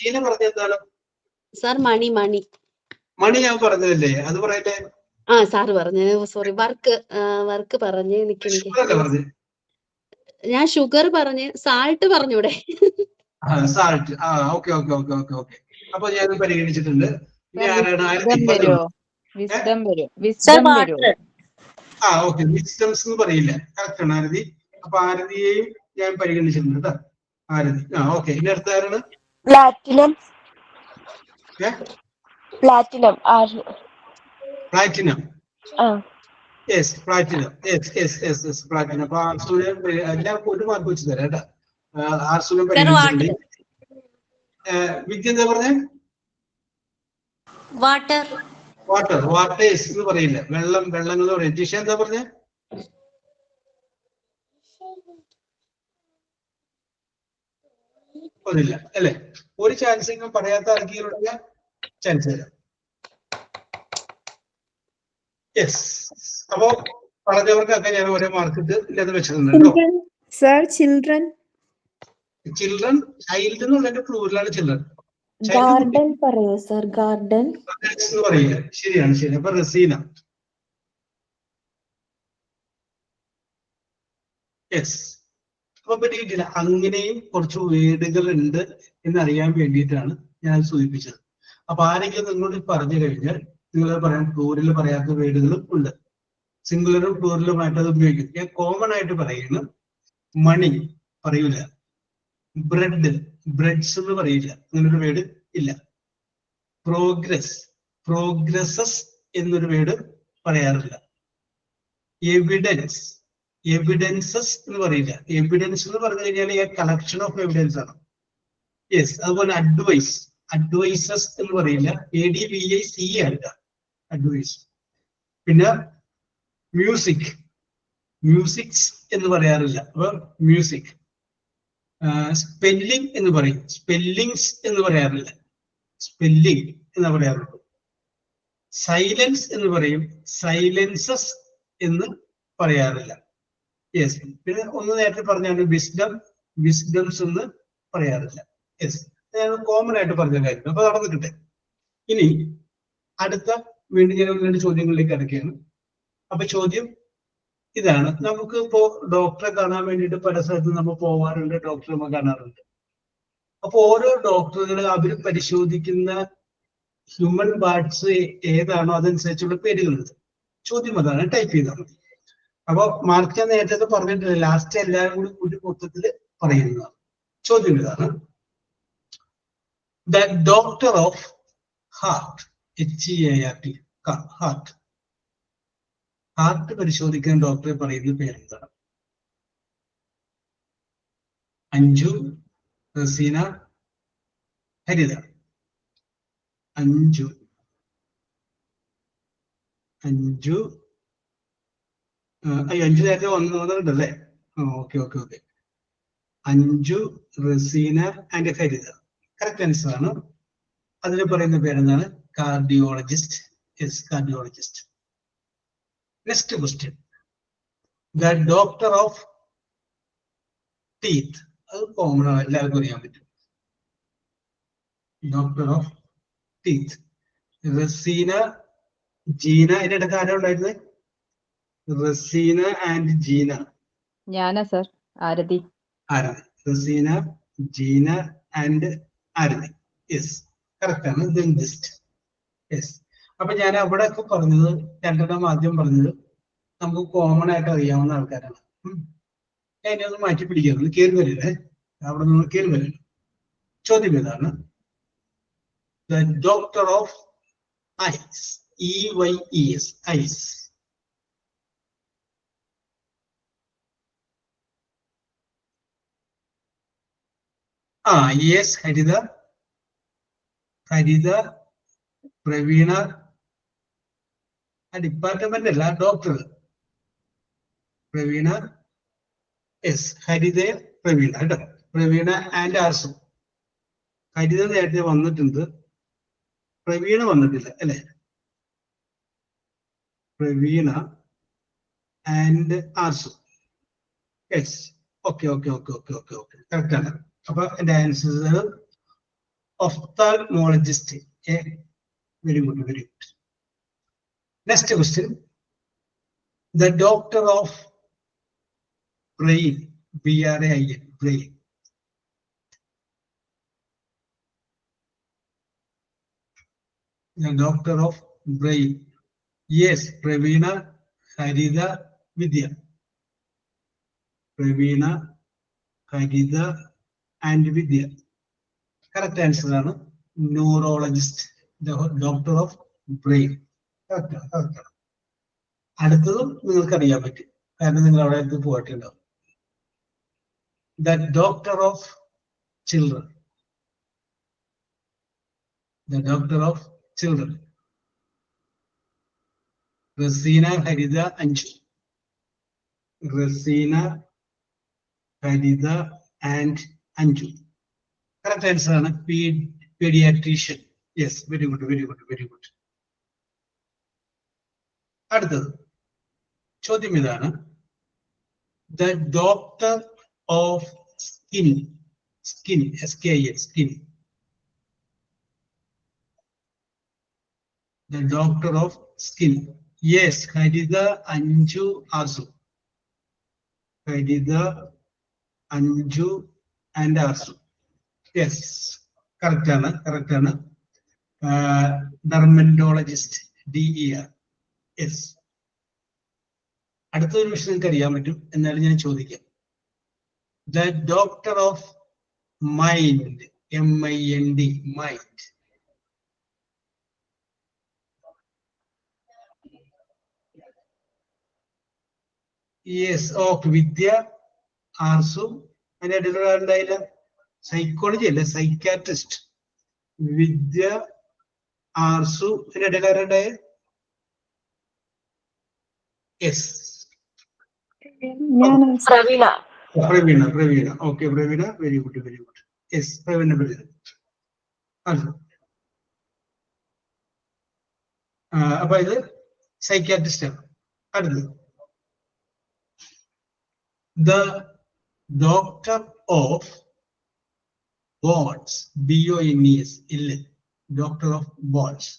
ജീന പറഞ്ഞെന്താണ്? Sir money. മണി. മണി ഞാൻ പറഞ്ഞതല്ലേ, അത് പറയട്ടെ. ആ, സാറ് പറഞ്ഞു, സോറി. വർക്ക്. വർക്ക് പറഞ്ഞ് എനിക്ക് ഞാൻ ഷുഗർ പറഞ്ഞ്. സാൾട്ട് പറഞ്ഞൂടെ? സാൾട്ട്. ആ, okay okay okay okay okay. അപ്പൊ ഞാൻ പരിഗണിച്ചിട്ടുണ്ട്. ഇനി ആരാണ്? ആ, ഓക്കെ. വിസ്ഡംസ് എന്ന് പറയില്ല. കറക്റ്റ് ആണ് ആരതി. അപ്പൊ ആരതിയെയും ഞാൻ പരിഗണിച്ചിട്ടുണ്ട് കേട്ടോ. ആരതി. ആ, ഓക്കെ. ഇനി അടുത്ത ആരാണ്? പ്ലാറ്റിനം. പ്ലാറ്റിനം. പ്ലാറ്റിനം. ആ. Yes, platinum. Yes yes yes yes, platinum. അപ്പൊ ആർസുലം എല്ലാവർക്കും ഒരു മാർക്ക് വെച്ച് തരാം കേട്ടോ. ആർസുലം പരിഗണിച്ചിട്ടുണ്ട്. വിദ്യ എന്താ പറഞ്ഞേ? വാട്ടർ. വാട്ടർ. വാട്ടേഴ്സ് എന്ന് പറയില്ല, വെള്ളം, വെള്ളം എന്ന് പറയും. ജിഷ എന്താ പറഞ്ഞേ? ഒന്നില്ല അല്ലെ? ഒരു ചാൻസ് എങ്കിലും പറയാത്ത ആർക്കെങ്കിലും ചാൻസ് തരാം. യെസ്. അപ്പോ പറഞ്ഞവർക്കൊക്കെ ഞാൻ ഒരേ മാർക്ക് ഇട്ട് ഇല്ലാതെ വെച്ചിട്ടുണ്ട്. Sir, children. ചിൽഡ്രൻ, ചൈൽഡ് എന്നുള്ളതിന്റെ പ്ലൂറലാണ് ചിൽഡ്രൻ. ഗാർഡൻ പറയൂ സർ? ഗാർഡൻ എന്ന് പറയില്ല. ശരിയാണ്, ശരി. അപ്പൊ റസീന. യെസ്. അപ്പൊ പറ്റിയിട്ടില്ല. അങ്ങനെയും കുറച്ച് വേർഡുകൾ ഉണ്ട് എന്നറിയാൻ വേണ്ടിയിട്ടാണ് ഞാൻ സൂചിപ്പിച്ചത്. അപ്പൊ ആരെങ്കിലും നിങ്ങളോട് പറഞ്ഞു കഴിഞ്ഞാൽ നിങ്ങൾ പറയാൻ പ്ലൂറിൽ പറയാത്ത വേർഡുകളും ഉണ്ട്. സിംഗുലറും പ്ലൂറിലുമായിട്ട് അത് ഉപയോഗിക്കും. ഞാൻ കോമൺ ആയിട്ട് പറയുന്നു. മണി പറയൂല. ബ്രെഡ്, ബ്രെഡ്സ് എന്ന് പറയില്ല. അങ്ങനൊരു വേർഡ് ഇല്ല. പ്രോഗ്രസ്, പ്രോഗ്രസസ് എന്നൊരു വേർഡ് പറയാറില്ല. എവിഡൻസ്, എവിഡൻസസ് എന്ന് പറയില്ല. എവിഡൻസ് എന്ന് പറഞ്ഞു കഴിഞ്ഞാൽ ഈ കളക്ഷൻ ഓഫ് എവിഡൻസ് ആണ്. യെസ്. അതുപോലെ അഡ്വൈസ്, അഡ്വൈസസ് എന്ന് പറയില്ല. ADVICE ആണ് അഡ്വൈസ്. പിന്നെ മ്യൂസിക്, മ്യൂസിക്സ് എന്ന് പറയാറില്ല. അപ്പൊ മ്യൂസിക്. സ്പെല്ലിംഗ് എന്ന് പറയും. സ്പെല്ലിങ്സ് എന്ന് പറയാറില്ല. സ്പെല്ലിംഗ് എന്ന് പറയാറുള്ളൂ. സൈലൻസ് എന്ന് പറയും, സൈലൻസസ് എന്ന് പറയാറില്ല. യെസ്. പിന്നെ ഒന്ന് നേരത്തെ പറഞ്ഞാണ് വിസ്ഡം, വിസ്ഡംസ് എന്ന് പറയാറില്ല. യെസ്, കോമൺ ആയിട്ട് പറഞ്ഞ കാര്യം. അപ്പൊ അവിടെ നിൽക്കട്ടെ. ഇനി അടുത്ത വീണ്ടും ഞാൻ രണ്ട് ചോദ്യങ്ങളിലേക്ക് കിടക്കുകയാണ്. അപ്പൊ ചോദ്യം ഇതാണ്. നമുക്ക് ഇപ്പോ ഡോക്ടറെ കാണാൻ വേണ്ടിയിട്ട് പല സ്ഥലത്തും നമ്മൾ പോകാറുണ്ട്, ഡോക്ടറെ നമ്മൾ കാണാറുണ്ട്. അപ്പൊ ഓരോ ഡോക്ടറുകൾ അവർ പരിശോധിക്കുന്ന ഹ്യൂമൻ പാർട്സ് ഏതാണോ അതനുസരിച്ചുള്ള പേരുകളുണ്ട്. ചോദ്യം അതാണ്, ടൈപ്പ് ചെയ്താൽ മതി. അപ്പൊ മാർക്ക് ഞാൻ നേരത്തെ പറഞ്ഞിട്ടില്ല, ലാസ്റ്റ് എല്ലാവരും കൂടി മൊത്തത്തിൽ പറയുന്നതാണ്. ചോദ്യം ഇതാണ്. The doctor of heart, HEART, heart, heart പരിശോധിക്കുന്ന ഡോക്ടറെ പറയുന്ന പേരെന്താണ്? അഞ്ജു, റസീന, ഹരിത. അഞ്ജു, അഞ്ജു അഞ്ജു നേരത്തെ വന്നിട്ടുണ്ടല്ലേ? Okay okay okay. Anju, Rasina and Haritha. Correct answer ആണ്. അതിന് പറയുന്ന പേരെന്താണ്? Cardiologist. Yes, cardiologist. Next question. The doctor of teeth. അത് കോമൺ ആണ്, എല്ലാവർക്കും അറിയാൻ പറ്റും. Doctor of teeth. Rasina, Jeena. അതിന്റെ ഇടയ്ക്ക് ആരാ ഉണ്ടായിരുന്നത്? റസീന ആൻഡ് ജീന. ഞാനാ sir, Arathi. Arathi. Rasina, Jeena and Aarathi. Yes, correct ആണ്. ഡെന്റിസ്റ്റ്. യെസ്. അപ്പൊ ഞാൻ അവിടെ ഒക്കെ പറഞ്ഞത്, രണ്ടെണ്ണം ആദ്യം പറഞ്ഞത് നമുക്ക് കോമൺ ആയിട്ട് അറിയാവുന്ന ആൾക്കാരാണ്. അതിനെ ഒന്ന് മാറ്റി പിടിക്കുന്നത് കയറി വരില്ലേ, അവിടെ നിന്ന് കയറി വരില്ല. ചോദ്യം ഇതാണ്. The doctor of eyes, EYES, eyes. Yes, Haritha. Haritha, Praveena. Department അല്ല, ഡോക്ടർ പ്രവീണ. യെസ്, ഹരിത, പ്രവീണ കേട്ടോ. പ്രവീണ ആൻഡ് ആർസു. ഹരിത നേരത്തെ വന്നിട്ടുണ്ട്, പ്രവീണ വന്നിട്ടില്ല അല്ലെ? Praveena and Arsu. Yes, okay okay okay okay okay okay, correct ആണ്. അപ്പൊ എന്റെ answer ophthalmologist. Very good, very good. Next question. The doctor of brain, BRAIN, brain. The doctor of brain. Yes, Pravina, Harida, Vidya. Pravina, Harida and Vidya. Correct answer ആണ് neurologist, the doctor of brain. Correct. അടുത്തതും നിങ്ങൾക്ക് അറിയാൻ പറ്റും, കാരണം നിങ്ങൾ അവിടെ അടുത്ത് പോയിട്ടുണ്ടാവും. The doctor of children. The doctor of children. Rasina, Harida, Anju. Rasina, Harida and Anju. Correct answer ആണ് pediatrician. Yes, very good, very good, very good. അടുത്തത് ചോദ്യം ഇതാണ്. The doctor of skin. Skin, SKIN, skin. The doctor of skin. Yes, Harida, Anju, Arsu. Harida, Anju and Arsu. Yes, correct ആണ്, correct ആണ്. Dermatologist, DER. Yes. അടുത്തൊരു വിഷയം നിങ്ങൾക്ക് അറിയാൻ പറ്റും, എന്നാലും ഞാൻ ചോദിക്കാം. The doctor of mind, MIND, mind. Yes, okay. Vidya, Arsu. അതിന്റെ ഇടയിലുള്ള സൈക്കോളജി അല്ലേ, സൈക്കാട്രിസ്റ്റ്. വിദ്യ, ആർസു. അതിന്റെ ഇടയിലുണ്ടായ yes, Praveena. Praveena, okay. Praveena, very good, very good. Yes, Praveena. അപ്പൊ ഇത് സൈക്യാട്രിസ്റ്റ് ആണ്. അടുത്തത് the doctor of bones, BONES ഇല്ല, ഡോക്ടർ ഓഫ് ബോൺസ്.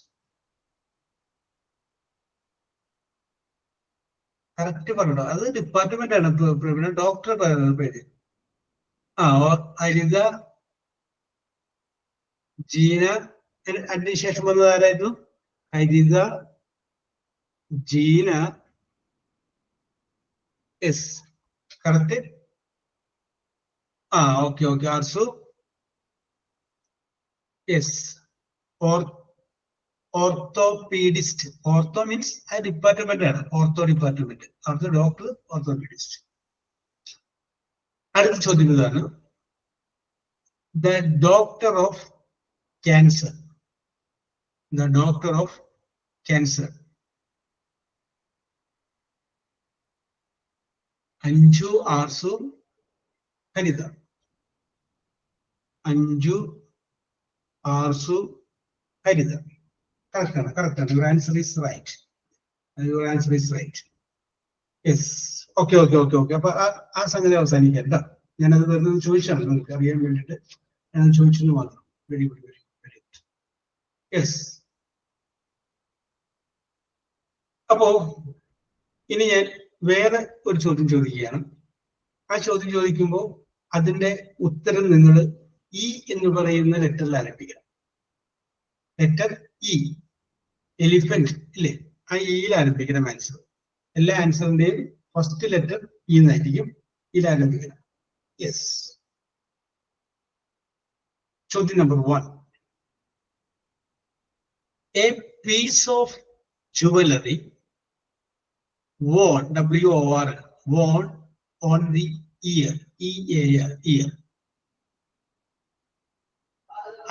കറക്റ്റ് പറഞ്ഞോ, അത് ഡിപ്പാർട്ട്മെന്റ് ആണ്. പിന്നെ ഡോക്ടർ പേര് ഹരിത, ജീന. അതിനുശേഷം വന്നത് ആരായിരുന്നു? Haritha, Jeena. Yes, correct. Okay okay. Arsu. Yes, orthopaedist. Ortho means ആ ഡിപ്പാർട്ട്മെന്റ് ആണ്, ഓർത്തോ ഡിപ്പാർട്ട്മെന്റ്. അവിടുത്തെ ഡോക്ടർ ഓർത്തോപീഡിസ്റ്റ്. അടുത്ത ചോദ്യം ഇതാണ്, the doctor of cancer. The doctor of cancer. Anju, Arsu, Haritha. Anju, Arsu, Haritha. കറക്റ്റാണ്, കറക്റ്റാണ്. Your answer is right. Your answer is right. Yes, okay okay okay okay. അപ്പൊ ആ സംഗതി അവസാനിക്കാം കേട്ടോ. ഞാനത് വെറുതെ ചോദിച്ചാണ് നിങ്ങൾക്ക് അറിയാൻ വേണ്ടിയിട്ട്, ഞാൻ ചോദിച്ചെന്ന് മാത്രം. Very good, very good, very good. Yes. അപ്പോ ഇനി ഞാൻ വേറെ ഒരു ചോദ്യം ചോദിക്കുകയാണ്. ആ ചോദ്യം ചോദിക്കുമ്പോൾ അതിന്റെ ഉത്തരം നിങ്ങൾ ഇ എന്ന് പറയുന്ന ലെറ്ററിൽ ആരംഭിക്കണം. ലെറ്റർ ഇ, എലിഫന്റ് ഇല്ലേ, ആ ഇയിൽ ആരംഭിക്കണം ആൻസർ. എല്ലാ ആൻസറിന്റെയും ഫസ്റ്റ് ലെറ്റർ ഇ എന്നായിരിക്കും, ഇതിൽ ആരംഭിക്കണം. യെസ്. ചോദ്യം number 1. A piece of jewellery worn, WOR, worn on the ear, EAR, ear.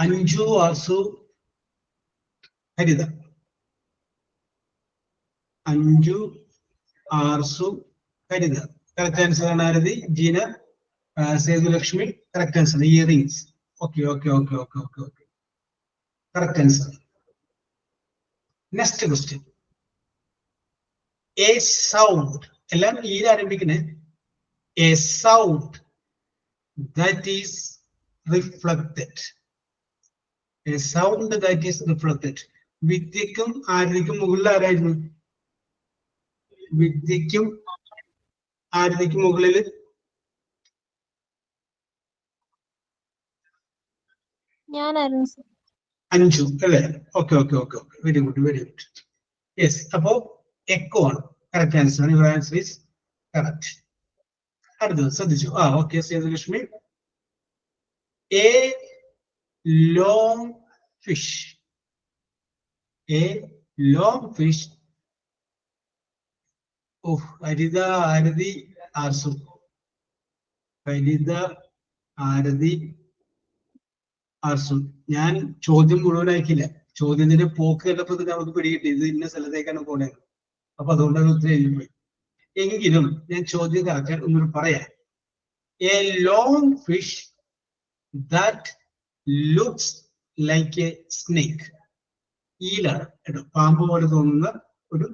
Anju, Arsu, Harida. Anju, Arsu, Harida. Correct answer Naradi. Jeena, Sedu Lakshmi. Correct answer. Earrings. Okay. Correct answer. Next question. A sound, എല്ലാം ഈയിൽ ആരംഭിക്കുന്നത്. A sound that is reflected. A sound that is reflected. വിദ്യക്കും ആരതിക്കും മുകളിൽ ആരായിരുന്നു? വിദ്യക്കും ആരതിക്കും മുകളിൽ അഞ്ജു അല്ലേ? Okay. Very good, very good. Yes. അപ്പോ echo ആണ് correct answer. Your answer is correct. അടുത്തത് ശ്രദ്ധിച്ചു. Okay. Sethulakshmi. A long fish. A long fish. Haritha, Arathi, Arsu. Haritha, Arathi, Arsu. ഞാൻ ചോദ്യം മുഴുവനാക്കില്ല. ചോദ്യത്തിന്റെ പോക്ക് കണ്ടപ്പോ നമുക്ക് പിടികിട്ടി ഇത് ഇന്ന സ്ഥലത്തേക്കാണ് പോണേ. അപ്പൊ അതുകൊണ്ടാണ് ഉത്തരം എഴുതിപ്പോയി. എങ്കിലും ഞാൻ ചോദ്യം കറക്റ്റ് ഒന്നുകൂടി പറയാം. A long fish that looks like a snake. ഈലാണ് കേട്ടോ, പാമ്പ് പോലെ തോന്നുന്ന ഒരു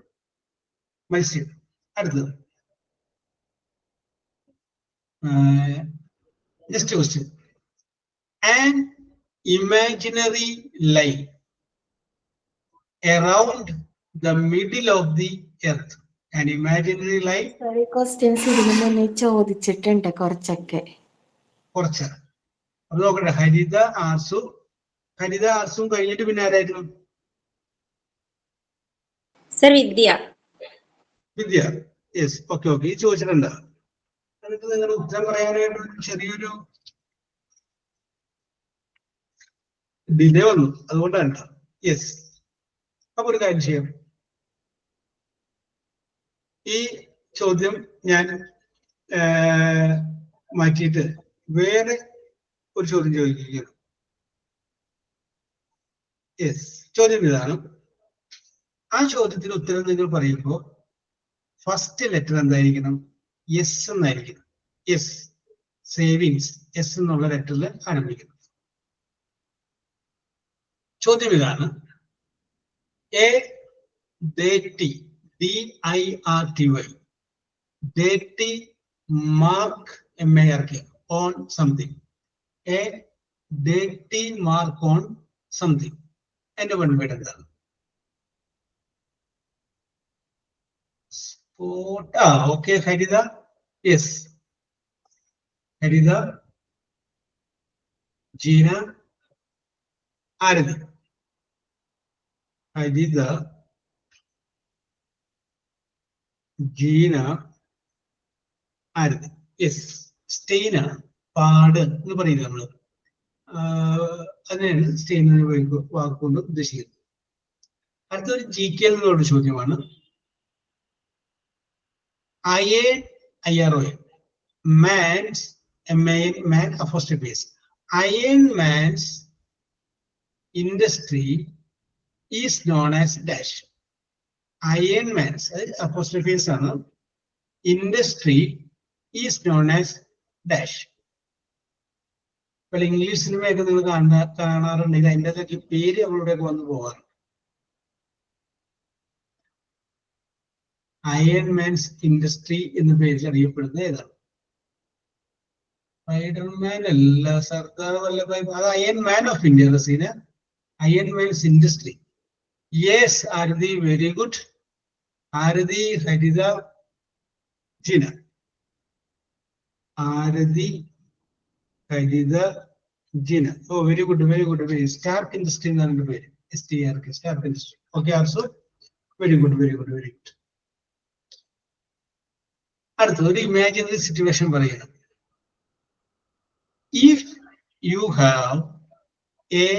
മത്സ്യം. അടുത്തത് next question. An imaginary line around the middle of the earth. An imaginary line. Sorry, questions ഇതിനു മുന്നേ ചോദിച്ചിട്ടുണ്ട് കുറച്ചൊക്കെ. കുറച്ച് അത് നോക്കട്ടെ. ഹരിത, ആർസു. ഹരിത, ആർസും കഴിഞ്ഞിട്ട് പിന്നെ ആരായിരുന്നു? സർ വിദ്യ. വിദ്യ. യെസ്. ഓക്കെ. ഈ ചോദിച്ചിട്ടുണ്ട്. എന്നിട്ട് നിങ്ങളുടെ ഉത്തരം പറയാനായിട്ട് ചെറിയൊരു ഡിലേ വന്നു, അതുകൊണ്ടാണ്. യെസ്. അപ്പൊ ഒരു കാര്യം ചെയ്യാം. ഈ ചോദ്യം ഞാൻ മാറ്റിയിട്ട് വേറെ ഒരു ചോദ്യം ചോദിക്കുകയാണ്. യെസ്. ചോദ്യം ഇതാണ്. ആ ചോദ്യത്തിന് ഉത്തരം നിങ്ങൾ പറയുമ്പോൾ ഫസ്റ്റ് ലെറ്റർ എന്തായിരിക്കണം? എസ് എന്നായിരിക്കണം. S, savings. എസ് എന്നുള്ള ലെറ്ററിൽ ആരംഭിക്കണം. ചോദ്യം ഇതാണ്. A dirty, D-I-R-T-Y. Dirty mark, M-A-R-K, on something. A dirty mark on something. And one word എന്താണ്? Spot. Okay, Harida. Yes. Harida. Gina. Aradi. Harida. Gina. Aradi. Yes. Stain. പാട് എന്ന് പറയുന്നത് നമ്മള് അതിനാണ് സ്റ്റെയിൻ വാക്കുകൊണ്ട് ഉദ്ദേശിക്കുന്നത്. അടുത്തൊരു GK എന്നുള്ള ചോദ്യമാണ്. IRON, man's, man apostrophe s. Iron man's industry is known as dash. Iron man's apostrophe s ആണ്. Industry is known as dash. ഇപ്പോൾ ഇംഗ്ലീഷ് സിനിമയൊക്കെ നിങ്ങൾ കാണാറുണ്ടെങ്കിൽ അതിൻ്റെ അകത്തൊക്കെ പേര് അവളുടെയൊക്കെ വന്നു പോകാറ്. അയൺ മാൻസ് ഇൻഡസ്ട്രി എന്ന പേരിൽ അറിയപ്പെടുന്ന ഏതാണ്? സ്പൈഡർമാൻ അല്ല, സർദാർ വല്ലഭായ്, അത് iron man of India. Raseena, iron man's industry. Yes Arathi, very good. Arathi, Haritha, Jina. Arathi, Haritha, Jina. Oh very good, very good. Very stark industry എന്നാണ് പേര്. STRK, stark industry. Okay, also very good, very good, very good. അടുത്ത ഒരു ഇമാജിനറി സിറ്റുവേഷൻ പറയണം. If you have a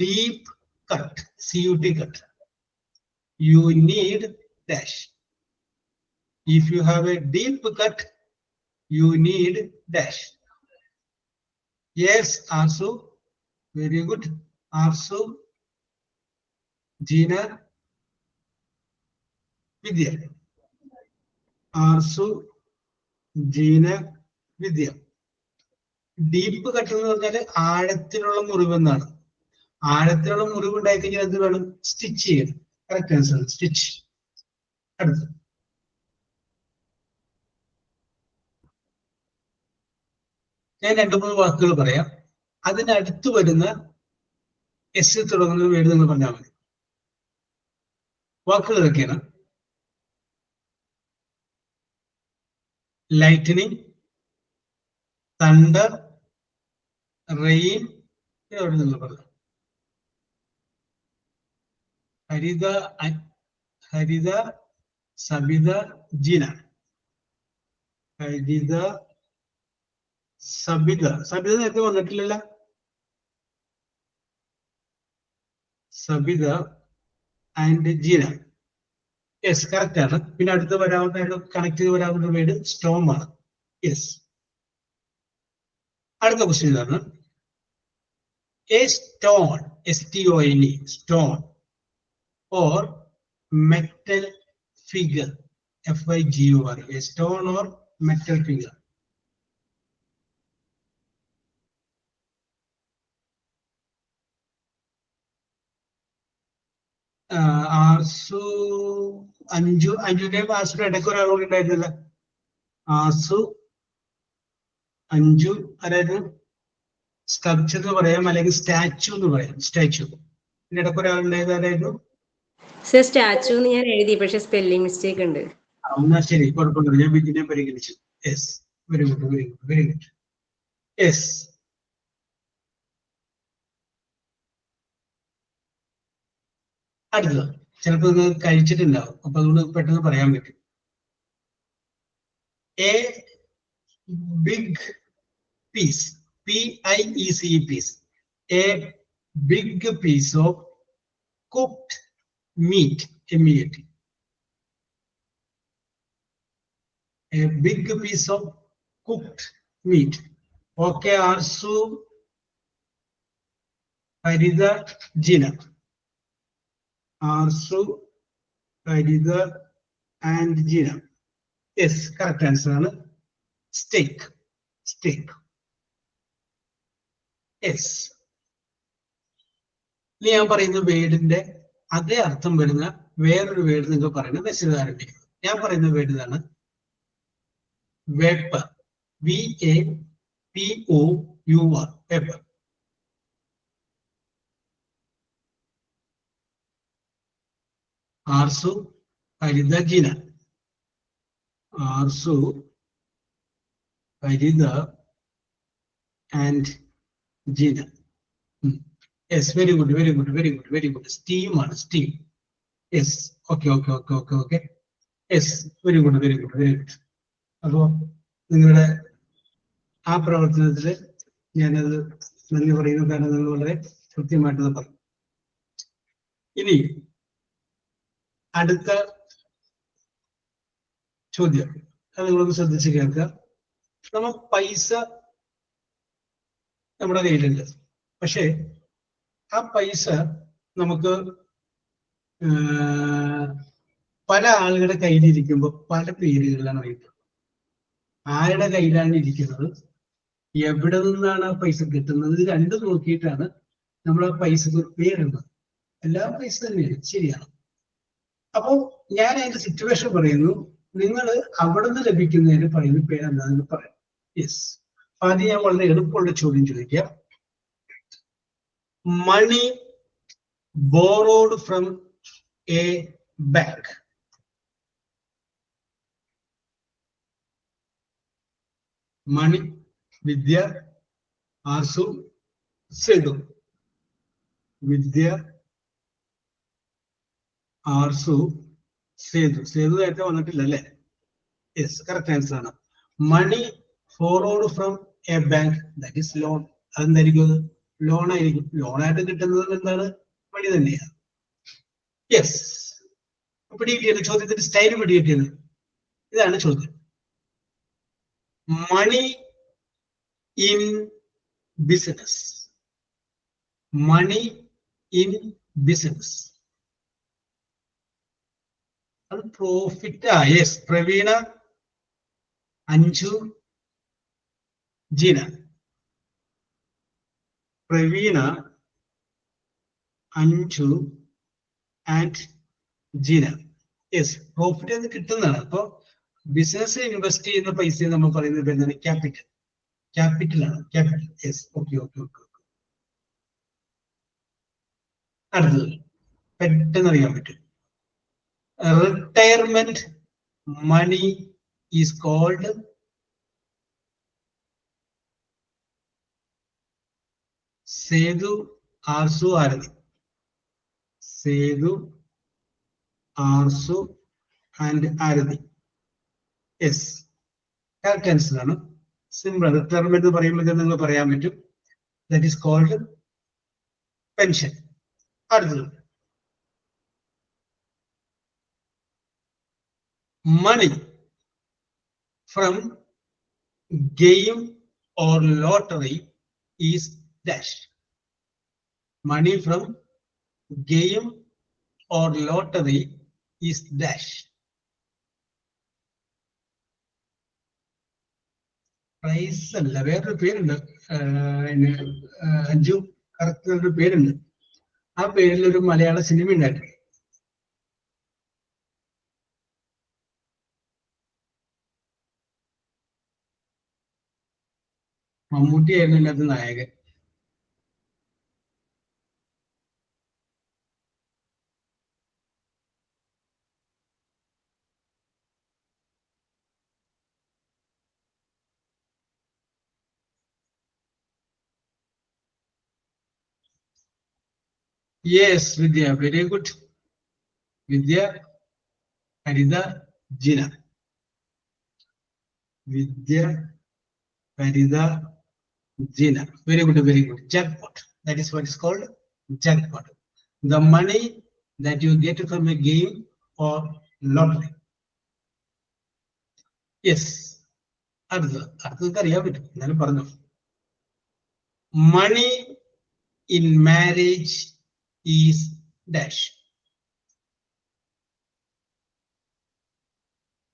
deep cut, CUT cut, you need dash. If you have a deep cut, you need dash. Yes, Arsu, very good. Arsu, Gina, Vidya. Arsu, Gina, Vidya. Deep cut എന്ന് പറഞ്ഞാൽ ആഴത്തിലുള്ള മുറിവ് എന്നാണ്. ആഴത്തിലുള്ള മുറിവ് ഉണ്ടായി കഴിഞ്ഞാൽ അത് വേണം സ്റ്റിച്ച് ചെയ്യണം. Correct answer, stitch. അടുത്ത് ഞാൻ 2-3 വാക്കുകൾ പറയാം. അതിനടുത്ത് വരുന്ന എസ് തുടങ്ങുന്ന വേർഡ് നിങ്ങൾ പറഞ്ഞാൽ മതി. വാക്കുകൾ ഇതൊക്കെയാണ്. Lightening, thunder, rain. ഇതോടെ നിങ്ങൾ പറഞ്ഞു. ഹരിത, സബിത, ജീന. ഹരിത, സബിത നേരത്തെ വന്നിട്ടില്ലല്ലോ. Sabitha and Jeena. Yes, correct ആണ്. പിന്നെ അടുത്ത് വരാവുന്ന കണക്ട് ചെയ്ത് വരാവുന്ന വേർഡ് സ്റ്റോം ആണ്. യെസ്. അടുത്ത ക്വസ്റ്റ്യൻ ഇതാണ്. A stone, STONE, stone, or metal figure, FIGUR. A stone or metal figure. Arsu, അഞ്ജുവിന്റെയും ആർസുടെ ഇടയ്ക്ക് ഒരാളോട് ഉണ്ടായിരുന്നില്ല. ആർസു, അഞ്ജു. അതായത് സ്കൾപ്ചർ എന്ന് പറയാം, അല്ലെങ്കിൽ സ്റ്റാച്ചു എന്ന് പറയാം. സ്റ്റാച്ചു. ഇതിന്റെ ഇടയ്ക്ക് ഒരാളുണ്ടായത് ആരായിരുന്നു? സ്റ്റാച്ചു എന്ന് ഞാൻ എഴുതി, പക്ഷെ സ്പെല്ലിംഗ് മിസ്റ്റേക്ക് ഉണ്ട്. എന്നാ ശരി, കുഴപ്പമില്ല. ഞാൻ ഇതിനെ പരിഗണിച്ചു. Yes, very good, very good, very good. Yes. അടുത്തത് ചിലപ്പോൾ നിങ്ങൾ കഴിച്ചിട്ടുണ്ടാവും, അപ്പൊ അതുകൊണ്ട് പെട്ടെന്ന് പറയാൻ പറ്റും. A big piece, PIECE, piece. A big piece of cooked meat, MEAT. A big piece of cooked meat. Okay, Arsu, Harida, Gina. Arsu, Harida, and Gina. Yes, correct answer. Steak. Steak. Yes. ഞാൻ പറയുന്ന വേർഡിന്റെ അതേ അർത്ഥം വരുന്ന വേറൊരു word നിങ്ങൾ പറയുന്നത് S ആരംഭിക്കുന്നത്. ഞാൻ പറയുന്ന വേർഡ് ഇതാണ്, vapour. VAPOUR, vapour. Arsu, Haritha, Jeena. Arsu, Haritha and Jeena. Yes, very good, very good, very good, very good. Steam ആണ്, steam. Yes, okay okay okay okay okay. Yes, very good, very good, very good. അപ്പോ നിങ്ങളുടെ ആ പ്രവർത്തനത്തിൽ ഞാനത് നന്ദി പറയുന്നു, കാരണം നിങ്ങൾ വളരെ കൃത്യമായിട്ട് പറഞ്ഞു. ഇനി അടുത്ത ചോദ്യം, അത് നിങ്ങളൊന്ന് ശ്രദ്ധിച്ച് കേൾക്കുക. നമ്മൾ പൈസ നമ്മുടെ കയ്യിലുണ്ട്, പക്ഷേ ആ പൈസ നമുക്ക് പല ആളുകളുടെ കയ്യിലിരിക്കുമ്പോൾ പല പേരുകളിലാണ് അറിയപ്പെടുന്നത്. ആരുടെ കയ്യിലാണ് ഇരിക്കുന്നത്, എവിടെ നിന്നാണ് ആ പൈസ കിട്ടുന്നത്, ഇത് രണ്ടും നോക്കിയിട്ടാണ് നമ്മൾ ആ പൈസക്ക് പേരിടുന്നത്. എല്ലാ പൈസ തന്നെയാണ്, ശരിയാണ്. അപ്പോ ഞാൻ അതിന്റെ സിറ്റുവേഷൻ പറയുന്നു, നിങ്ങൾ അവിടെ നിന്ന് ലഭിക്കുന്നതിന് പറയുന്ന പേരെന്താണെന്ന് പറയാം. യെസ്, ആദ്യം ഞാൻ വളരെ എളുപ്പമുള്ള ചോദ്യം ചോദിക്കാം. Money borrowed from a bank. Money, Vidya, Arsu, Sethu. Vidya, Arsu, Sethu. Sethu നേരത്തെ വന്നിട്ടില്ല അല്ലേ? യെസ്, കറക്റ്റ് ആൻസർ ആണ്. Money borrowed from a bank, that is loan. അതെന്തായിരിക്കും? ലോൺ ആയിരിക്കും. ലോണായിട്ട് കിട്ടുന്നത് എന്താണ്? മണി തന്നെയാണ്. യെസ്, പിടികിട്ടിയത്, ചോദ്യത്തിന്റെ സ്റ്റൈൽ പിടികിട്ടിയത്. ഇതാണ് ചോദ്യം. Money in business. Money in business, അത് profit. Yes, Praveena, Anju, Jeena. Praveena, Anju and Jeena. Yes, profit എന്ന് കിട്ടുന്നതാണ്. അപ്പൊ ബിസിനസ് ഇൻവെസ്റ്റ് ചെയ്യുന്ന പൈസ നമ്മൾ പറയുന്നത് എന്താണ്? ക്യാപിറ്റൽ. ക്യാപിറ്റലാണ്, capital. Yes, okay okay okay. അടുത്തത് പെട്ടെന്ന് അറിയാൻ പറ്റും. Retirement money is called Sethu, Arsu, Aarathi. Sethu, Arsu and Aarathi. Yes, correct answer ആണ്. സിമ്പിൾ. റിട്ടയർമെന്റ് എന്ന് പറയുമ്പോൾ നിങ്ങൾ പറയാൻ പറ്റും, ദാറ്റ് ഈസ് കോൾഡ് പെൻഷൻ. അടുത്തത് money from game or lottery is dash. Money from game or lottery is dash. Prize അല്ല, വേറൊരു പേരുണ്ട്. അഞ്ജു, കറക്റ്റ് ഒരു പേരുണ്ട്. ആ പേരിൽ ഒരു മലയാള സിനിമ ഉണ്ടായിരുന്നു. മമ്മൂട്ടി ആയിരുന്നു ഇതിനകത്ത് നായകൻ. Yes, Vidya, very good. Vidya, Haritha, Jina. Vidya, Haritha, Gina. Very good, very good. Jackpot. That is what is called jackpot. The money that you get from a game or lottery. Yes. Money in marriage is dash.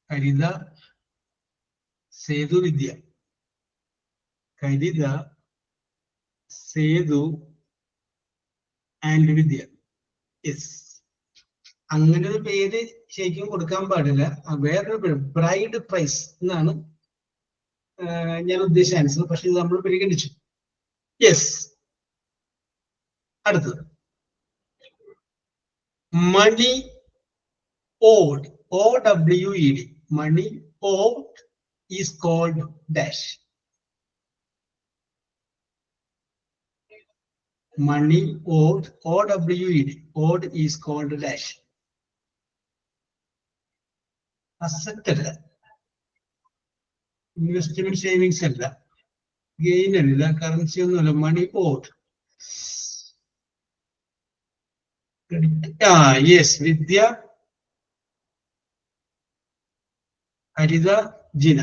Harida, Sedu, Vidya. Harida, Sedu and Vidya. Yes. അങ്ങനെ ഒരു പേര് ശരിക്കും കൊടുക്കാൻ പാടില്ല. വേറൊരു പേര് bride price എന്നാണ് ഞാൻ ഉദ്ദേശിച്ച ആൻസർ. പക്ഷെ ഇത് നമ്മൾ പരിഗണിച്ചു. യെസ്. അടുത്തത് money owed, OWED. Money owed is called dash. Money owed, OWED, owed is called dash. Asset അല്ല, ഇൻവെസ്റ്റ്മെന്റ് സേവിങ്സ് അല്ല, ഗെയിൻ അല്ല, കറൻസി ഒന്നുമല്ല. Money owed. Yes. Vidya, Haritha, Jina.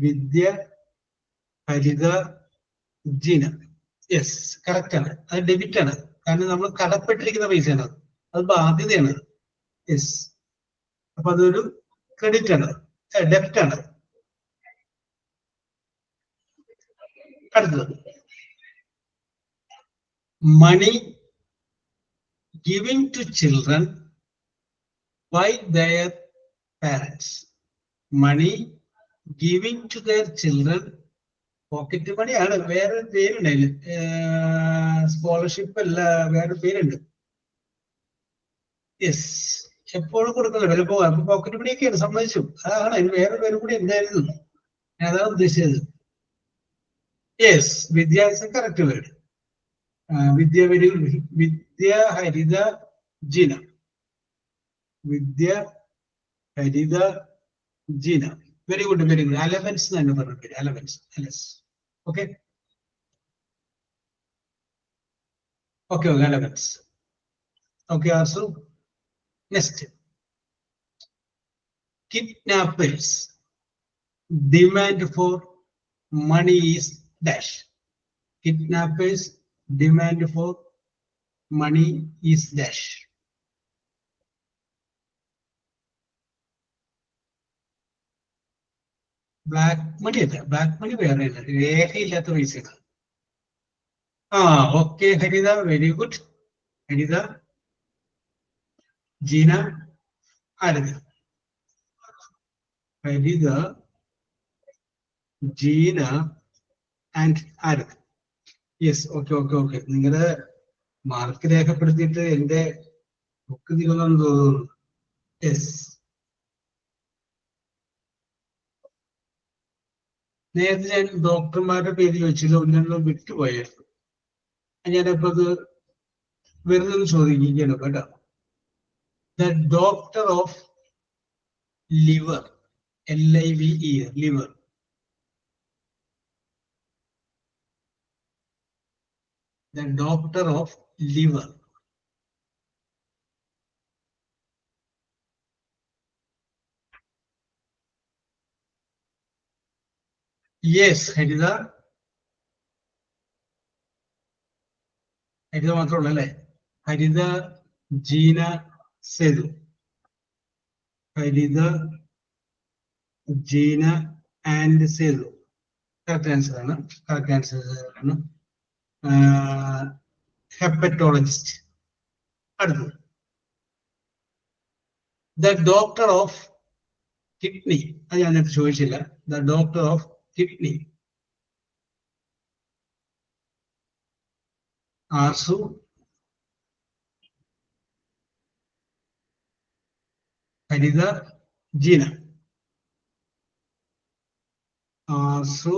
Vidya, Haritha, Jina. Yes, correct ആണ്. അത് ഡെബിറ്റ് ആണ്. കാരണം നമ്മൾ കടപ്പെട്ടിരിക്കുന്ന പൈസയാണ്, അത് ബാധ്യതയാണ്. യെസ്. അപ്പൊ അതൊരു ക്രെഡിറ്റ് ആണ്, ഡെബിറ്റ് ആണ്. അടുത്തത് money giving to children by their parents. Money giving to their children. Pocket മണിയാണ്, വേറെ പേരുണ്ട് അതിന്. സ്കോളർഷിപ്പ് അല്ല, വേറെ പേരുണ്ട്. യെസ്, എപ്പോഴും കൊടുക്കുന്നില്ല, വില പോകാം. അപ്പൊ പോക്കറ്റ് മണിയൊക്കെയാണ്, സമ്മതിച്ചു. അതാണ്, അതിന് വേറെ പേര് കൂടി ഉണ്ടായിരുന്നു, ഞാൻ അതാണ് ഉദ്ദേശിച്ചത്. Yes, Vidya is a correct word. Vidya, very good. Vidya, Haritha, Jina. Vidya, Haritha, Jina. Very good, very good. Allowance തന്നെ പറഞ്ഞ പേര്, അലവൻസ്. അലസ്. Okay okay okay, allowance. Okay Arsu. Next, kidnappers demand for money is dash. Kidnappers demand for money is dash. Black money അല്ല, black money വേറെ അല്ല, രേഖയില്ലാത്ത പൈസയാണ്. Okay Haritha, very good. Haritha, Jeena, Aarath? Haritha, Jeena and Aarath? Yes, okay okay okay. നിങ്ങളുടെ mark രേഖപ്പെടുത്തിയിട്ട് എന്റെ book തീരുമെന്ന് തോന്നുന്നു. Yes. നേരത്തെ ഞാൻ ഡോക്ടർമാരുടെ പേര് ചോദിച്ചില്ല, ഒന്നും വിട്ടുപോയായിരുന്നു. ഞാനപ്പോ അത് വെറുതെ ഒന്ന് ചോദിക്കുകയാണ് കേട്ടോ. The doctor of liver, LIVE, liver. The doctor of liver. Yes, Haritha. Haritha മാത്രമല്ല അല്ലേ? Haritha, Jeena, Sethu. Haritha, Jeena and Sethu. Correct answer ആണ്, കറക്റ്റ് ആൻസർ ആണ്. ഹെപ്പറ്റോളജിസ്റ്റ്. അടുത്തത് ദ ഡോക്ടർ ഓഫ് കിഡ്നി. അത് ഞാൻ നേരത്തെ ചോദിച്ചില്ല. The doctor of kidney. Arsu, Haritha, Jeena. Arsu,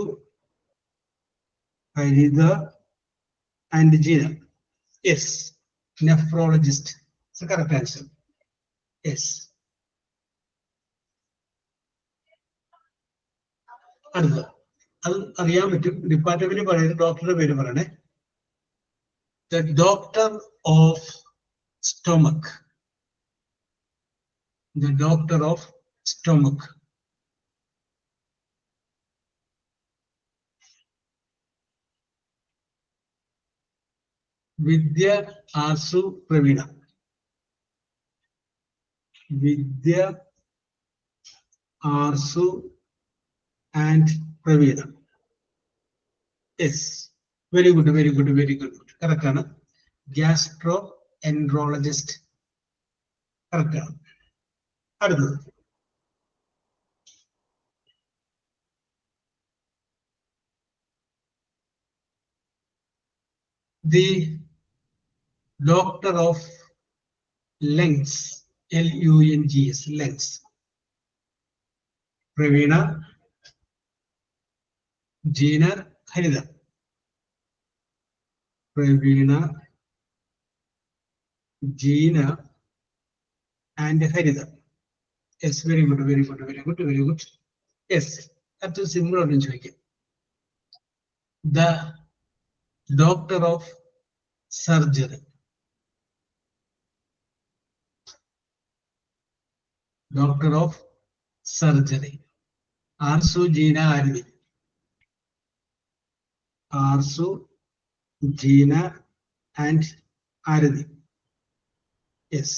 Haritha and Gina. Yes, nephrologist. It's the correct answer. Yes. അടുത്ത അത് അറിയാൻ പറ്റും. ഡിപ്പാർട്ട്മെന്റ് പറയുന്നത് ഡോക്ടറുടെ പേര് പറയണേ. The doctor of stomach. The doctor of stomach. Vidya, Arsu, Praveena. Vidya, Arsu and Praveena. Yes, very good, very good, very good. Correct ആണ്. Gastro enterologist correct ആണ്. അടുത്തത് the doctor of lungs, Lungs, lungs. Praveena, Jeena, Haritha. Praveena, Jeena and Haritha. Yes, very good, very good, very good, very good. Yes, that's a similar ചോദിക്കാം. The doctor of surgery. Doctor of surgery. Arsu, Jeena, Arvi. Arsu, Jeena and Arvi. Yes.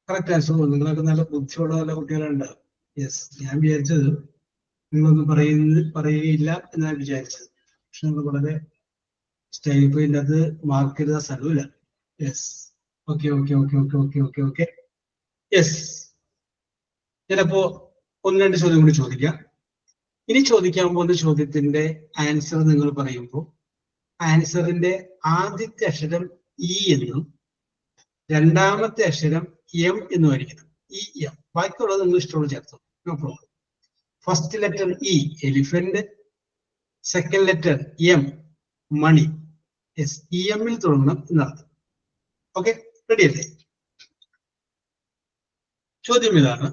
Correct answer. നിങ്ങളൊക്കെ നല്ല ബുദ്ധിയുള്ള നല്ല കുട്ടികളുണ്ട്. Yes, ഞാൻ വിചാരിച്ചത് നിങ്ങളൊന്നും പറയുകയില്ല എന്നാണ് വിചാരിച്ചത്. പക്ഷെ നിങ്ങൾ വളരെ സ്റ്റൈൽ പോയിന്റ് അത് മാർക്ക് ചെയ്ത സ്ഥലമില്ല. Yes, okay okay okay okay okay okay okay. Yes, ചിലപ്പോ 1-2 ചോദ്യം കൂടി ചോദിക്കാം. ഇനി ചോദിക്കാൻ പോകുന്ന ചോദ്യത്തിന്റെ ആൻസർ നിങ്ങൾ പറയുമ്പോൾ ആൻസറിന്റെ ആദ്യത്തെ അക്ഷരം ഇ എന്നും രണ്ടാമത്തെ അക്ഷരം എം എന്ന് വരിക്കണം. E M. ബാക്കിയുള്ളത് നിങ്ങൾ ഇഷ്ടമുള്ള ചേർത്തു. No problem. First letter E elephant, second letter M money. Yes, E എമ്മിൽ തുടങ്ങണം എന്നർത്ഥം. ഓക്കെ, റെഡി അല്ലേ? ചോദ്യം ഇതാണ്.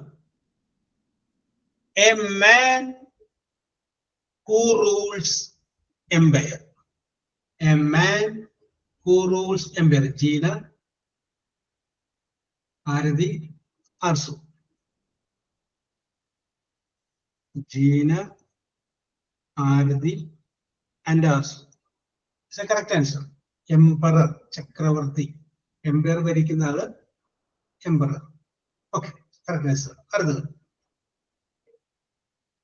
A man who rules empire. A man who rules empire. Jeena, Aradi, Arsu. Jeena, Aradi and Arsu. It's a correct answer. Emperor, Chakravarti. Empire ഭരിക്കുന്ന emperor. Okay, correct answer. അടുത്തത്.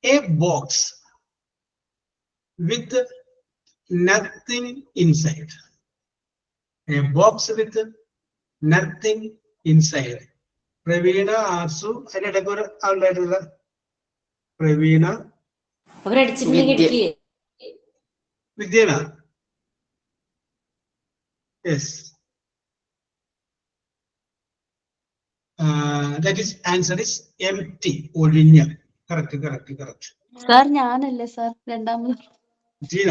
A box with nothing inside. A box with nothing inside. Praveena, Arsu, അതിനിടയ്ക്ക് ഒരു ആളുണ്ടായിട്ടുള്ള പ്രവീണ, വിദ്യന. Yes, that is answer is empty. ഒഴിഞ്ഞ. Correct correct correct. Sir ഞാനല്ലേ sir രണ്ടാമത്? Jeena.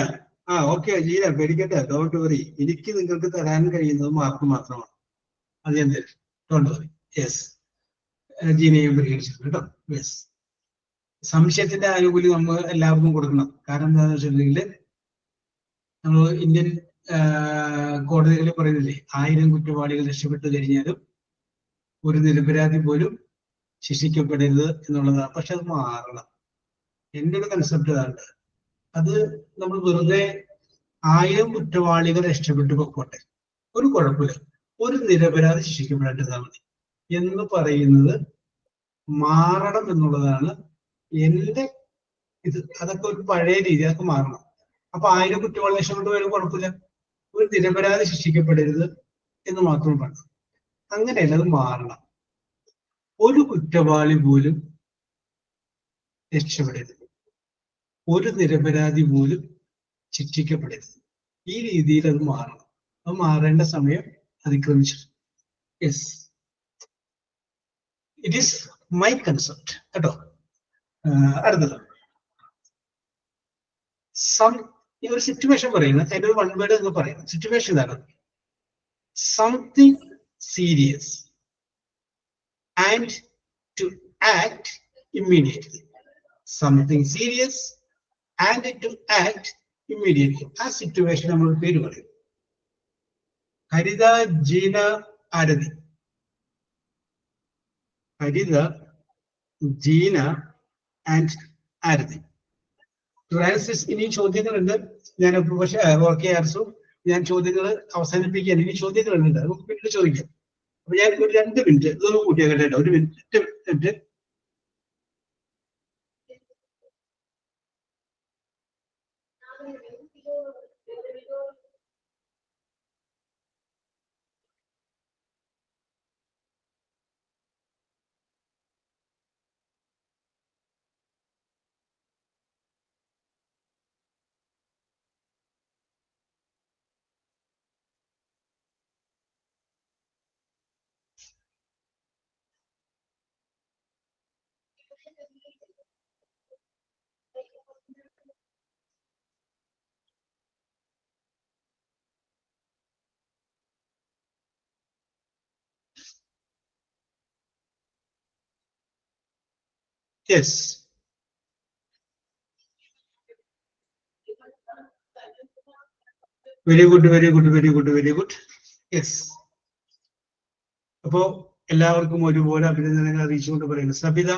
Okay Jeena, പേടിക്കട്ടെ, ഡോണ്ട് വറി. എനിക്ക് നിങ്ങൾക്ക് തരാൻ കഴിയുന്നത് മാർക്ക് മാത്രമാണ്. അത് ഞാൻ തരും, ഡോണ്ട് വറി. യെസ്, ജീനയും പരിഗണിച്ചിട്ടുണ്ട് കേട്ടോ. യെസ്, സംശയത്തിന്റെ ആനുകൂല്യം നമ്മൾ എല്ലാവർക്കും കൊടുക്കണം. കാരണം എന്താണെന്ന് വെച്ചിട്ടുണ്ടെങ്കിൽ നമ്മൾ ഇന്ത്യൻ കോടതികളിൽ പറയുന്നില്ലേ, 1000 കുറ്റവാളികൾ രക്ഷപ്പെട്ടു കഴിഞ്ഞാലും ഒരു നിരപരാധി പോലും ശിക്ഷിക്കപ്പെടരുത് എന്നുള്ളതാണ്. പക്ഷെ അത് മാറണം. എൻ്റെ ഒരു കൺസെപ്റ്റ് അതാണ്. അത് നമ്മൾ വെറുതെ 1000 കുറ്റവാളികൾ രക്ഷപ്പെട്ടു പൊക്കോട്ടെ, ഒരു കുഴപ്പമില്ല, ഒരു നിരപരാധി ശിക്ഷിക്കപ്പെടേണ്ടതാ മതി എന്ന് പറയുന്നത് മാറണം എന്നുള്ളതാണ് എൻ്റെ ഇത്. അതൊക്കെ ഒരു പഴയ രീതി, അതൊക്കെ മാറണം. അപ്പൊ 1000 കുറ്റവാളി രക്ഷപ്പെട്ടു പോയാലും കുഴപ്പമില്ല, ഒരു നിരപരാധി ശിക്ഷിക്കപ്പെടരുത് എന്ന് മാത്രം പറഞ്ഞു. അങ്ങനെയല്ല, അത് മാറണം. ഒരു കുറ്റവാളി പോലും രക്ഷപ്പെടരുത്, ഒരു നിരപരാധി പോലും ശിക്ഷിക്കപ്പെടരുത്. ഈ രീതിയിൽ അത് മാറണം. അത് മാറേണ്ട സമയം അതിക്രമിച്ചു. Yes, it is my concept കേട്ടോ. അടുത്തത് ഈ ഒരു സിറ്റുവേഷൻ പറയുന്നത്, അതിന്റെ ഒരു 1 വേർഡ് എന്ന് പറയുന്നത്. സിറ്റുവേഷൻ ഇതാണ്: something serious and to act immediately. Something serious and to act immediately. ആ സിറ്റുവേഷൻ നമ്മൾ പേര് പറയും. ഹരിത, ജീന, ആരതി. ഹരിത, ജീന ആൻഡ് ആരതി. ഫ്രാൻസിസ്, ഇനി ചോദ്യങ്ങളുണ്ട്. ഞാൻ പക്ഷേ ഓക്കെ ആർസു, ഞാൻ ചോദ്യങ്ങൾ അവസാനിപ്പിക്കാൻ ഇനി ചോദ്യങ്ങളുണ്ട്, നമുക്ക് പിന്നീട് ചോദിക്കാം. അപ്പൊ ഞാൻ ഒരു 2 മിനിറ്റ് ഇതൊന്ന് കൂട്ടിയാൽ കേട്ടോ. 1 minute. Yes. Very good, very good, very good, very good. Yes. അപ്പോ എല്ലാവർക്കും ഒരുപോലെ അഭിനന്ദനങ്ങൾ അറിയിച്ചുകൊണ്ട് പറയുന്നു. സബിത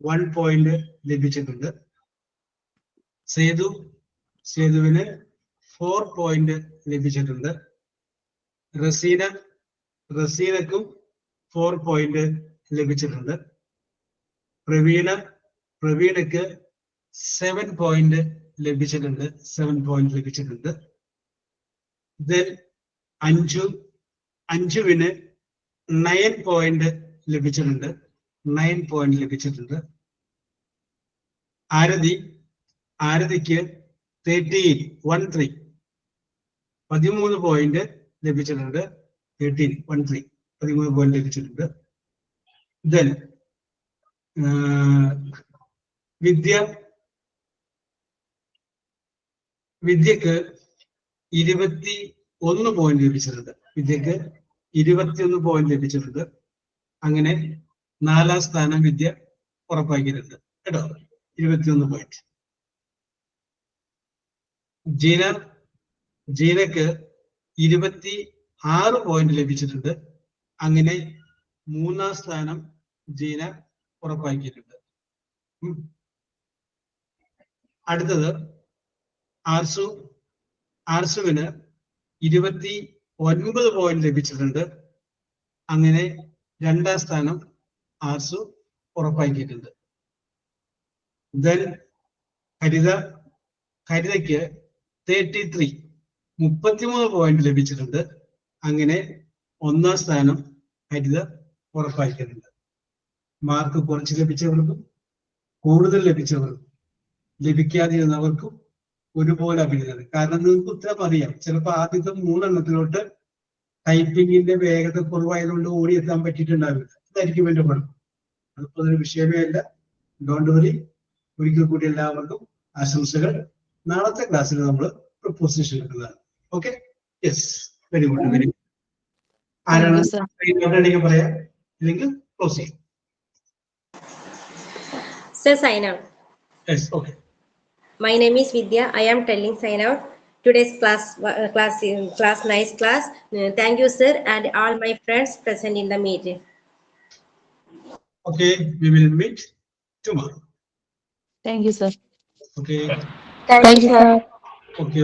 1 point ലഭിച്ചിട്ടുണ്ട്. സേതുവിന് 4 point ലഭിച്ചിട്ടുണ്ട്. റസീനക്കും 4 point ലഭിച്ചിട്ടുണ്ട്. പ്രവീണക്ക് 7 point ലഭിച്ചിട്ടുണ്ട്. 7 point ലഭിച്ചിട്ടുണ്ട്. Then അഞ്ജുവിന് 9 point ലഭിച്ചിട്ടുണ്ട്. 9 point ലഭിച്ചിട്ടുണ്ട്. ആരതിക്ക് 13 point ലഭിച്ചിട്ടുണ്ട്. 13 point ലഭിച്ചിട്ടുണ്ട്. Then വിദ്യക്ക് 21 point ലഭിച്ചിട്ടുണ്ട്. 21 point ലഭിച്ചിട്ടുണ്ട്. അങ്ങനെ 4ാം സ്ഥാനം വിദ്യ ഉറപ്പാക്കിയിട്ടുണ്ട് കേട്ടോ. 21 point. ജീനക്ക് 26 point ലഭിച്ചിട്ടുണ്ട്. അങ്ങനെ 3ാം സ്ഥാനം ജീന ഉറപ്പാക്കിയിട്ടുണ്ട്. അടുത്തത് ആർസുവിന് 29 point ലഭിച്ചിട്ടുണ്ട്. അങ്ങനെ 2ാം സ്ഥാനം ആർസു ഉറപ്പാക്കിയിട്ടുണ്ട്. ദെൻ ഹരിതയ്ക്ക് 33 point ലഭിച്ചിട്ടുണ്ട്. അങ്ങനെ 1ാം സ്ഥാനം ഹരിത ഉറപ്പാക്കിയിട്ടുണ്ട്. മാർക്ക് കുറച്ച് ലഭിച്ചവർക്കും കൂടുതൽ ലഭിച്ചവർക്കും ലഭിക്കാതിരുന്നവർക്കും ഒരുപോലെ അഭിനന്ദനം. കാരണം നിങ്ങൾക്ക് ഉത്തരം അറിയാം. ചിലപ്പോൾ ആദ്യത്തെ 3 എണ്ണത്തിലോട്ട് ടൈപ്പിങ്ങിന്റെ വേഗത കുറവായതുകൊണ്ട് ഓടിയെത്താൻ പറ്റിയിട്ടുണ്ടാവില്ല. അതായിരിക്കും എന്റെ പഠനം. അതിപ്പോ അതൊരു വിഷയമേ അല്ല. Don't worry. ഒരിക്കൽ കൂടി എല്ലാവർക്കും ആശംസകൾ. നാളത്തെ ക്ലാസ്സിൽ നമ്മൾ പ്രൊപ്പോസിഷൻ എടുക്കുന്നതാണ്. Okay. Yes, very good, very good. ആരാണ് പറയാം? ഇല്ലെങ്കിൽ ക്ലോസ് ചെയ്യാം. Sir, sign out. Yes, okay. My name is Vidya. I am telling sign out. Today's class, nice class. Thank you, sir, and all my friends present in the meeting. Okay, we will meet tomorrow. Thank you, sir. Okay. Thank you, sir. Okay.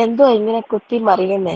എന്തോ ഇങ്ങനെ കുത്തി മറിയുന്നേ?